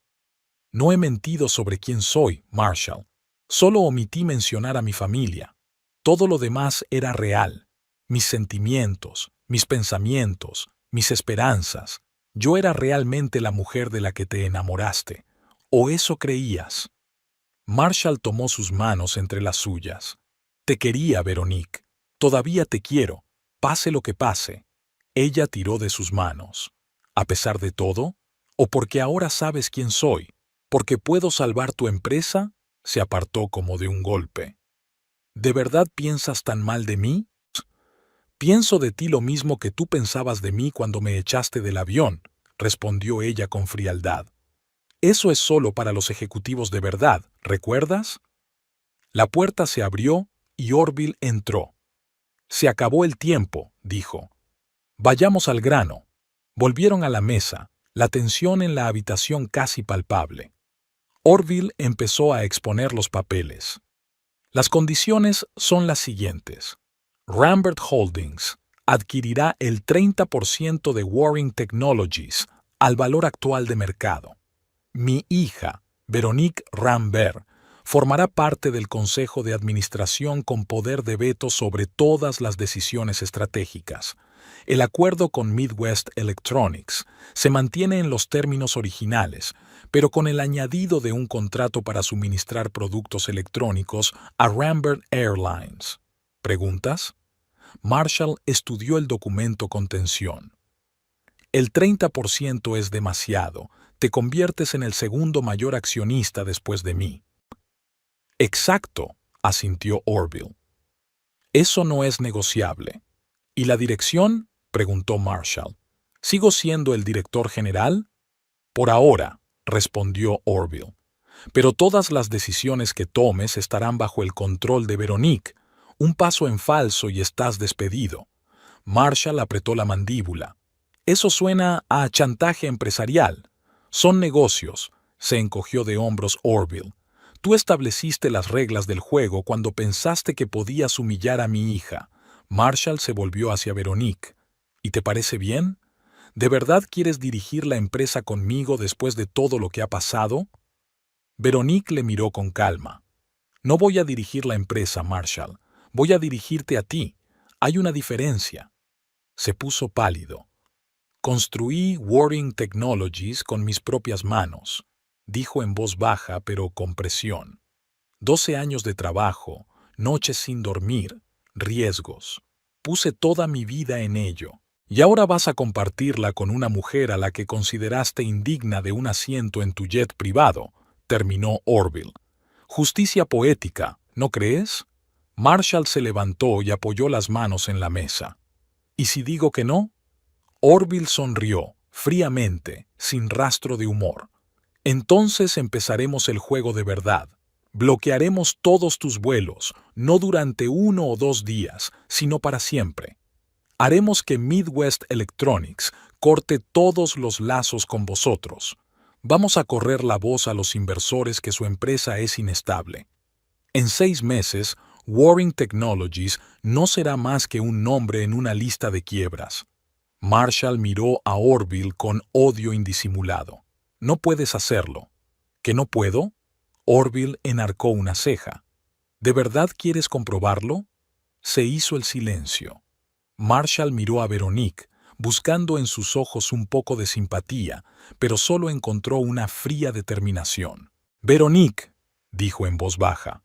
No he mentido sobre quién soy, Marshall. Solo omití mencionar a mi familia. Todo lo demás era real. Mis sentimientos, mis pensamientos, mis esperanzas. Yo era realmente la mujer de la que te enamoraste. ¿O eso creías? Marshall tomó sus manos entre las suyas. Te quería, Veronique. Todavía te quiero, pase lo que pase. Ella tiró de sus manos. ¿A pesar de todo? ¿O porque ahora sabes quién soy? ¿Porque puedo salvar tu empresa? Se apartó como de un golpe. ¿De verdad piensas tan mal de mí? Pienso de ti lo mismo que tú pensabas de mí cuando me echaste del avión, respondió ella con frialdad. Eso es solo para los ejecutivos de verdad, ¿recuerdas? La puerta se abrió y Orville entró. Se acabó el tiempo, dijo. Vayamos al grano. Volvieron a la mesa, la tensión en la habitación casi palpable. Orville empezó a exponer los papeles. Las condiciones son las siguientes. Rambert Holdings adquirirá el 30% de Warring Technologies al valor actual de mercado. Mi hija, Veronique Rambert, formará parte del Consejo de Administración con poder de veto sobre todas las decisiones estratégicas. El acuerdo con Midwest Electronics se mantiene en los términos originales, pero con el añadido de un contrato para suministrar productos electrónicos a Rambert Airlines. ¿Preguntas? Marshall estudió el documento con tensión. El 30% es demasiado. Te conviertes en el segundo mayor accionista después de mí. Exacto, asintió Orville. Eso no es negociable. ¿Y la dirección? Preguntó Marshall. ¿Sigo siendo el director general? Por ahora, respondió Orville. Pero todas las decisiones que tomes estarán bajo el control de Veronique. Un paso en falso y estás despedido. Marshall apretó la mandíbula. Eso suena a chantaje empresarial. Son negocios, se encogió de hombros Orville. Tú estableciste las reglas del juego cuando pensaste que podías humillar a mi hija. Marshall se volvió hacia Veronique. ¿Y te parece bien? ¿De verdad quieres dirigir la empresa conmigo después de todo lo que ha pasado? Veronique le miró con calma. No voy a dirigir la empresa, Marshall. Voy a dirigirte a ti. Hay una diferencia. Se puso pálido. Construí Warring Technologies con mis propias manos, dijo en voz baja pero con presión. 12 años de trabajo, noches sin dormir, riesgos. Puse toda mi vida en ello. Y ahora vas a compartirla con una mujer a la que consideraste indigna de un asiento en tu jet privado, terminó Orville. Justicia poética, ¿no crees? Marshall se levantó y apoyó las manos en la mesa. ¿Y si digo que no? Orville sonrió, fríamente, sin rastro de humor. Entonces empezaremos el juego de verdad. Bloquearemos todos tus vuelos, no durante 1 o 2 días, sino para siempre. Haremos que Midwest Electronics corte todos los lazos con vosotros. Vamos a correr la voz a los inversores que su empresa es inestable. En 6 meses, Warring Technologies no será más que un nombre en una lista de quiebras. Marshall miró a Orville con odio indisimulado. No puedes hacerlo. ¿Que no puedo? Orville enarcó una ceja. ¿De verdad quieres comprobarlo? Se hizo el silencio. Marshall miró a Veronique, buscando en sus ojos un poco de simpatía, pero solo encontró una fría determinación. Veronique, dijo en voz baja,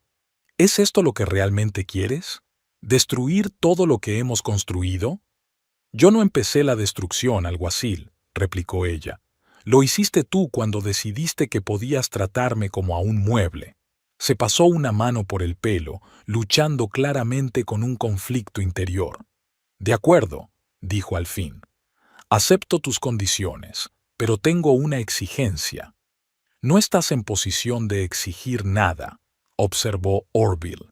¿es esto lo que realmente quieres? ¿Destruir todo lo que hemos construido? Yo no empecé la destrucción, alguacil, replicó ella. Lo hiciste tú cuando decidiste que podías tratarme como a un mueble. Se pasó una mano por el pelo, luchando claramente con un conflicto interior. De acuerdo, dijo al fin. Acepto tus condiciones, pero tengo una exigencia. No estás en posición de exigir nada, observó Orville.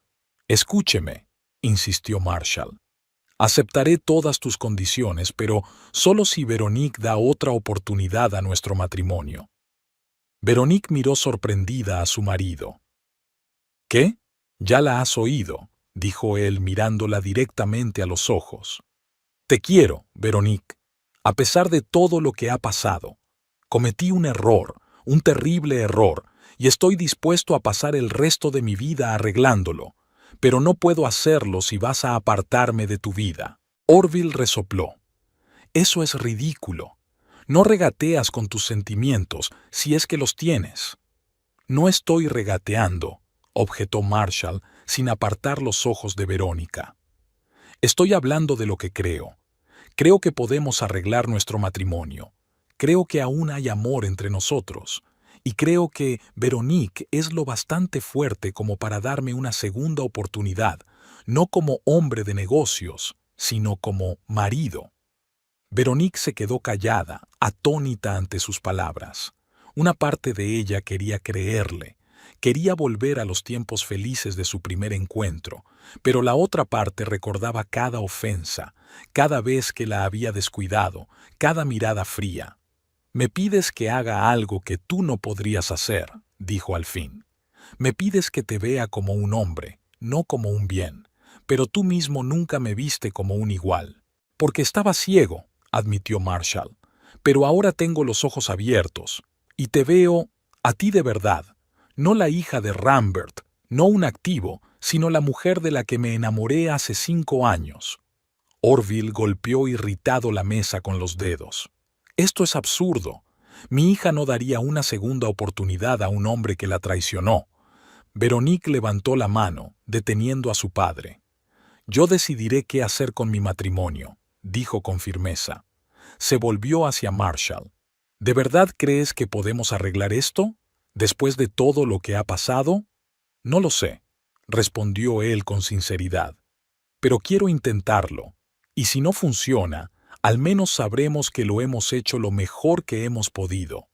Escúcheme, insistió Marshall. Aceptaré todas tus condiciones, pero solo si Veronique da otra oportunidad a nuestro matrimonio. Veronique miró sorprendida a su marido. ¿Qué? Ya la has oído, dijo él mirándola directamente a los ojos. Te quiero, Veronique, a pesar de todo lo que ha pasado. Cometí un error un terrible error, y estoy dispuesto a pasar el resto de mi vida arreglándolo, pero no puedo hacerlo si vas a apartarme de tu vida. Orville resopló. Eso es ridículo. No regateas con tus sentimientos si es que los tienes. No estoy regateando, objetó Marshall sin apartar los ojos de Verónica. Estoy hablando de lo que creo. Creo que podemos arreglar nuestro matrimonio. Creo que aún hay amor entre nosotros. Y creo que Veronique es lo bastante fuerte como para darme una segunda oportunidad, no como hombre de negocios, sino como marido. Veronique se quedó callada, atónita ante sus palabras. Una parte de ella quería creerle, quería volver a los tiempos felices de su primer encuentro, pero la otra parte recordaba cada ofensa, cada vez que la había descuidado, cada mirada fría. «Me pides que haga algo que tú no podrías hacer», dijo al fin. «Me pides que te vea como un hombre, no como un bien, pero tú mismo nunca me viste como un igual». «Porque estaba ciego», admitió Marshall, «pero ahora tengo los ojos abiertos, y te veo a ti de verdad, no la hija de Rambert, no un activo, sino la mujer de la que me enamoré hace 5 años». Orville golpeó irritado la mesa con los dedos. «Esto es absurdo. Mi hija no daría una segunda oportunidad a un hombre que la traicionó». Veronique levantó la mano, deteniendo a su padre. «Yo decidiré qué hacer con mi matrimonio», dijo con firmeza. Se volvió hacia Marshall. «¿De verdad crees que podemos arreglar esto? ¿Después de todo lo que ha pasado?» «No lo sé», respondió él con sinceridad. «Pero quiero intentarlo. Y si no funciona, al menos sabremos que lo hemos hecho lo mejor que hemos podido».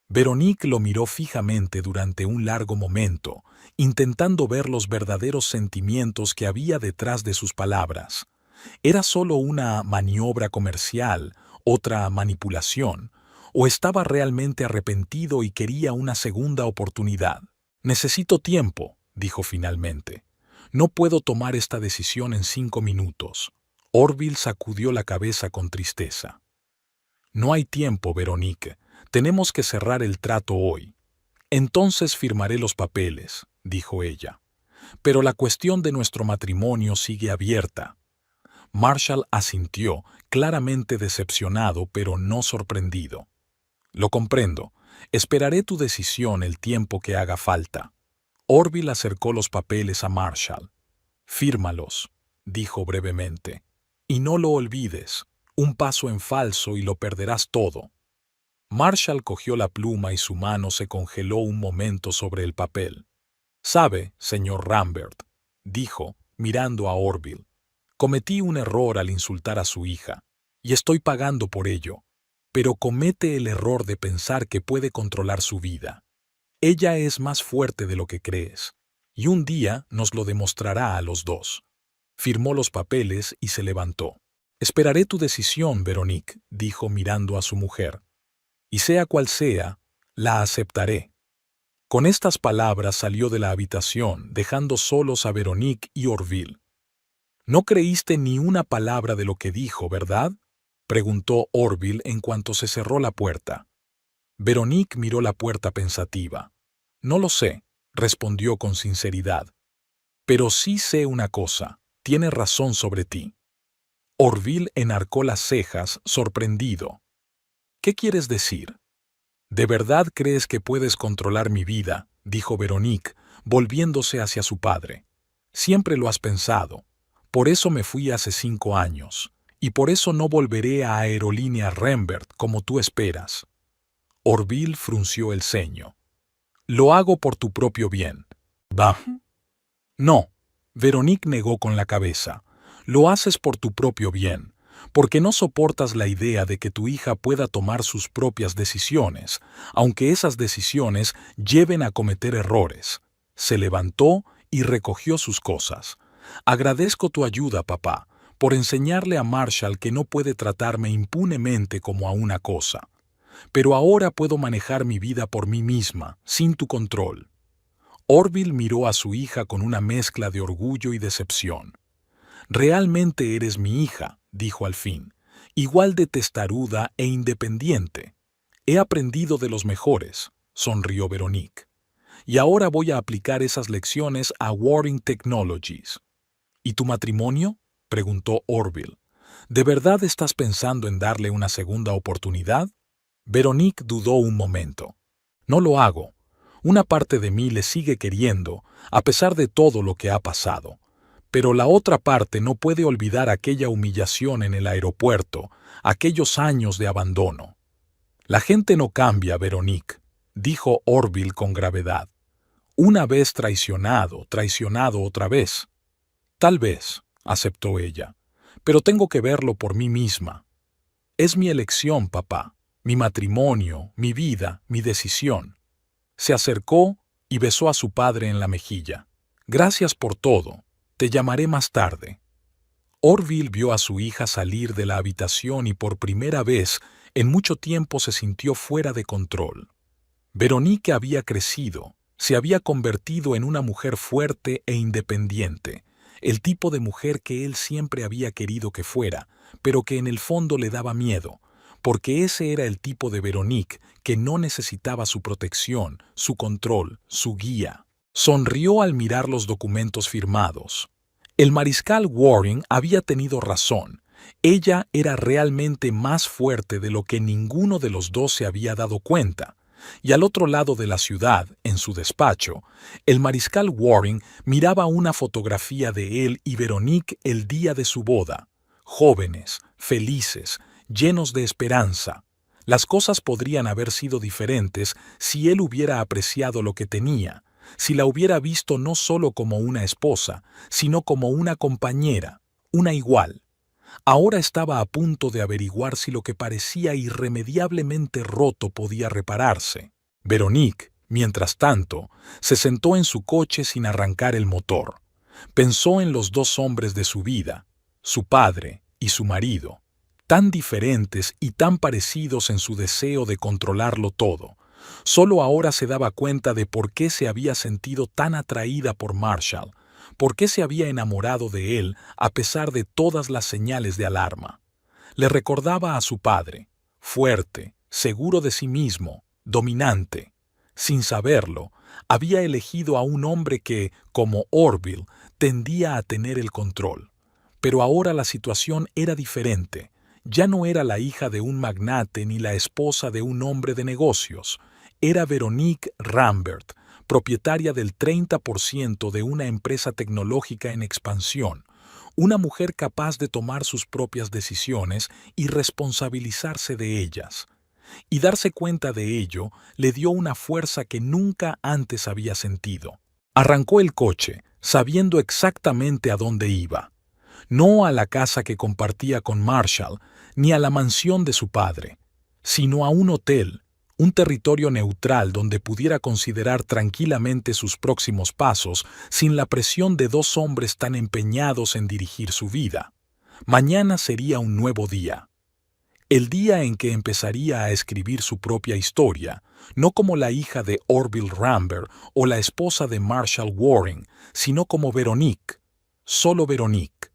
Veronique lo miró fijamente durante un largo momento, intentando ver los verdaderos sentimientos que había detrás de sus palabras. ¿Era solo una maniobra comercial, otra manipulación, o estaba realmente arrepentido y quería una segunda oportunidad? «Necesito tiempo», dijo finalmente. «No puedo tomar esta decisión en 5 minutos». Orville sacudió la cabeza con tristeza. «No hay tiempo, Veronique. Tenemos que cerrar el trato hoy». «Entonces firmaré los papeles», dijo ella. «Pero la cuestión de nuestro matrimonio sigue abierta». Marshall asintió, claramente decepcionado, pero no sorprendido. «Lo comprendo. Esperaré tu decisión el tiempo que haga falta». Orville acercó los papeles a Marshall. «Fírmalos», dijo brevemente. «Y no lo olvides. Un paso en falso y lo perderás todo». Marshall cogió la pluma y su mano se congeló un momento sobre el papel. «Sabe, señor Rambert», dijo, mirando a Orville, «cometí un error al insultar a su hija, y estoy pagando por ello, pero comete el error de pensar que puede controlar su vida. Ella es más fuerte de lo que crees, y un día nos lo demostrará a los dos». Firmó los papeles y se levantó. «Esperaré tu decisión, Veronique», dijo mirando a su mujer. «Y sea cual sea, la aceptaré». Con estas palabras salió de la habitación, dejando solos a Veronique y Orville. «No creíste ni una palabra de lo que dijo, ¿verdad?», preguntó Orville en cuanto se cerró la puerta. Veronique miró la puerta pensativa. «No lo sé», respondió con sinceridad. «Pero sí sé una cosa. Tiene razón sobre ti». Orville enarcó las cejas, sorprendido. «¿Qué quieres decir?» «¿De verdad crees que puedes controlar mi vida?», dijo Veronique, volviéndose hacia su padre. «Siempre lo has pensado. Por eso me fui hace 5 años, y por eso no volveré a Aerolínea Rambert como tú esperas». Orville frunció el ceño. «Lo hago por tu propio bien». «Bah». «No», Veronique negó con la cabeza. «Lo haces por tu propio bien, porque no soportas la idea de que tu hija pueda tomar sus propias decisiones, aunque esas decisiones lleven a cometer errores». Se levantó y recogió sus cosas. «Agradezco tu ayuda, papá, por enseñarle a Marshall que no puede tratarme impunemente como a una cosa. Pero ahora puedo manejar mi vida por mí misma, sin tu control». Orville miró a su hija con una mezcla de orgullo y decepción. «Realmente eres mi hija», dijo al fin, «igual de testaruda e independiente. He aprendido de los mejores. sonrió Veronique. Y ahora voy a aplicar esas lecciones a Waring Technologies. ¿Y tu matrimonio?, preguntó Orville. ¿De verdad estás pensando en darle una segunda oportunidad? Veronique dudó un momento. No lo hago. Una parte de mí le sigue queriendo, a pesar de todo lo que ha pasado. Pero la otra parte no puede olvidar aquella humillación en el aeropuerto, aquellos años de abandono. La gente no cambia, Veronique, dijo Orville con gravedad. Una vez traicionado, traicionado otra vez. Tal vez, aceptó ella, pero tengo que verlo por mí misma. Es mi elección, papá, mi matrimonio, mi vida, mi decisión. Se acercó y besó a su padre en la mejilla. Gracias por todo. Te llamaré más tarde. Orville vio a su hija salir de la habitación y por primera vez en mucho tiempo se sintió fuera de control. Veronique había crecido, se había convertido en una mujer fuerte e independiente, el tipo de mujer que él siempre había querido que fuera, pero que en el fondo le daba miedo, porque ese era el tipo de Veronique que no necesitaba su protección, su control, su guía. Sonrió al mirar los documentos firmados. El mariscal Waring había tenido razón. Ella era realmente más fuerte de lo que ninguno de los dos se había dado cuenta. Y al otro lado de la ciudad, en su despacho, el mariscal Waring miraba una fotografía de él y Veronique el día de su boda. Jóvenes, felices, llenos de esperanza. Las cosas podrían haber sido diferentes si él hubiera apreciado lo que tenía, si la hubiera visto no solo como una esposa, sino como una compañera, una igual. Ahora estaba a punto de averiguar si lo que parecía irremediablemente roto podía repararse. Veronique, mientras tanto, se sentó en su coche sin arrancar el motor. Pensó en los dos hombres de su vida, su padre y su marido, tan diferentes y tan parecidos en su deseo de controlarlo todo. Solo ahora se daba cuenta de por qué se había sentido tan atraída por Marshall, por qué se había enamorado de él a pesar de todas las señales de alarma. Le recordaba a su padre, fuerte, seguro de sí mismo, dominante. Sin saberlo, había elegido a un hombre que, como Orville, tendía a tener el control. Pero ahora la situación era diferente. Ya no era la hija de un magnate ni la esposa de un hombre de negocios. Era Veronique Rambert, propietaria del 30% de una empresa tecnológica en expansión, una mujer capaz de tomar sus propias decisiones y responsabilizarse de ellas. Y darse cuenta de ello le dio una fuerza que nunca antes había sentido. Arrancó el coche, sabiendo exactamente a dónde iba. No a la casa que compartía con Marshall, ni a la mansión de su padre, sino a un hotel, un territorio neutral donde pudiera considerar tranquilamente sus próximos pasos sin la presión de dos hombres tan empeñados en dirigir su vida. Mañana sería un nuevo día. El día en que empezaría a escribir su propia historia, no como la hija de Orville Rambert o la esposa de Marshall Waring, sino como Veronique, solo Veronique.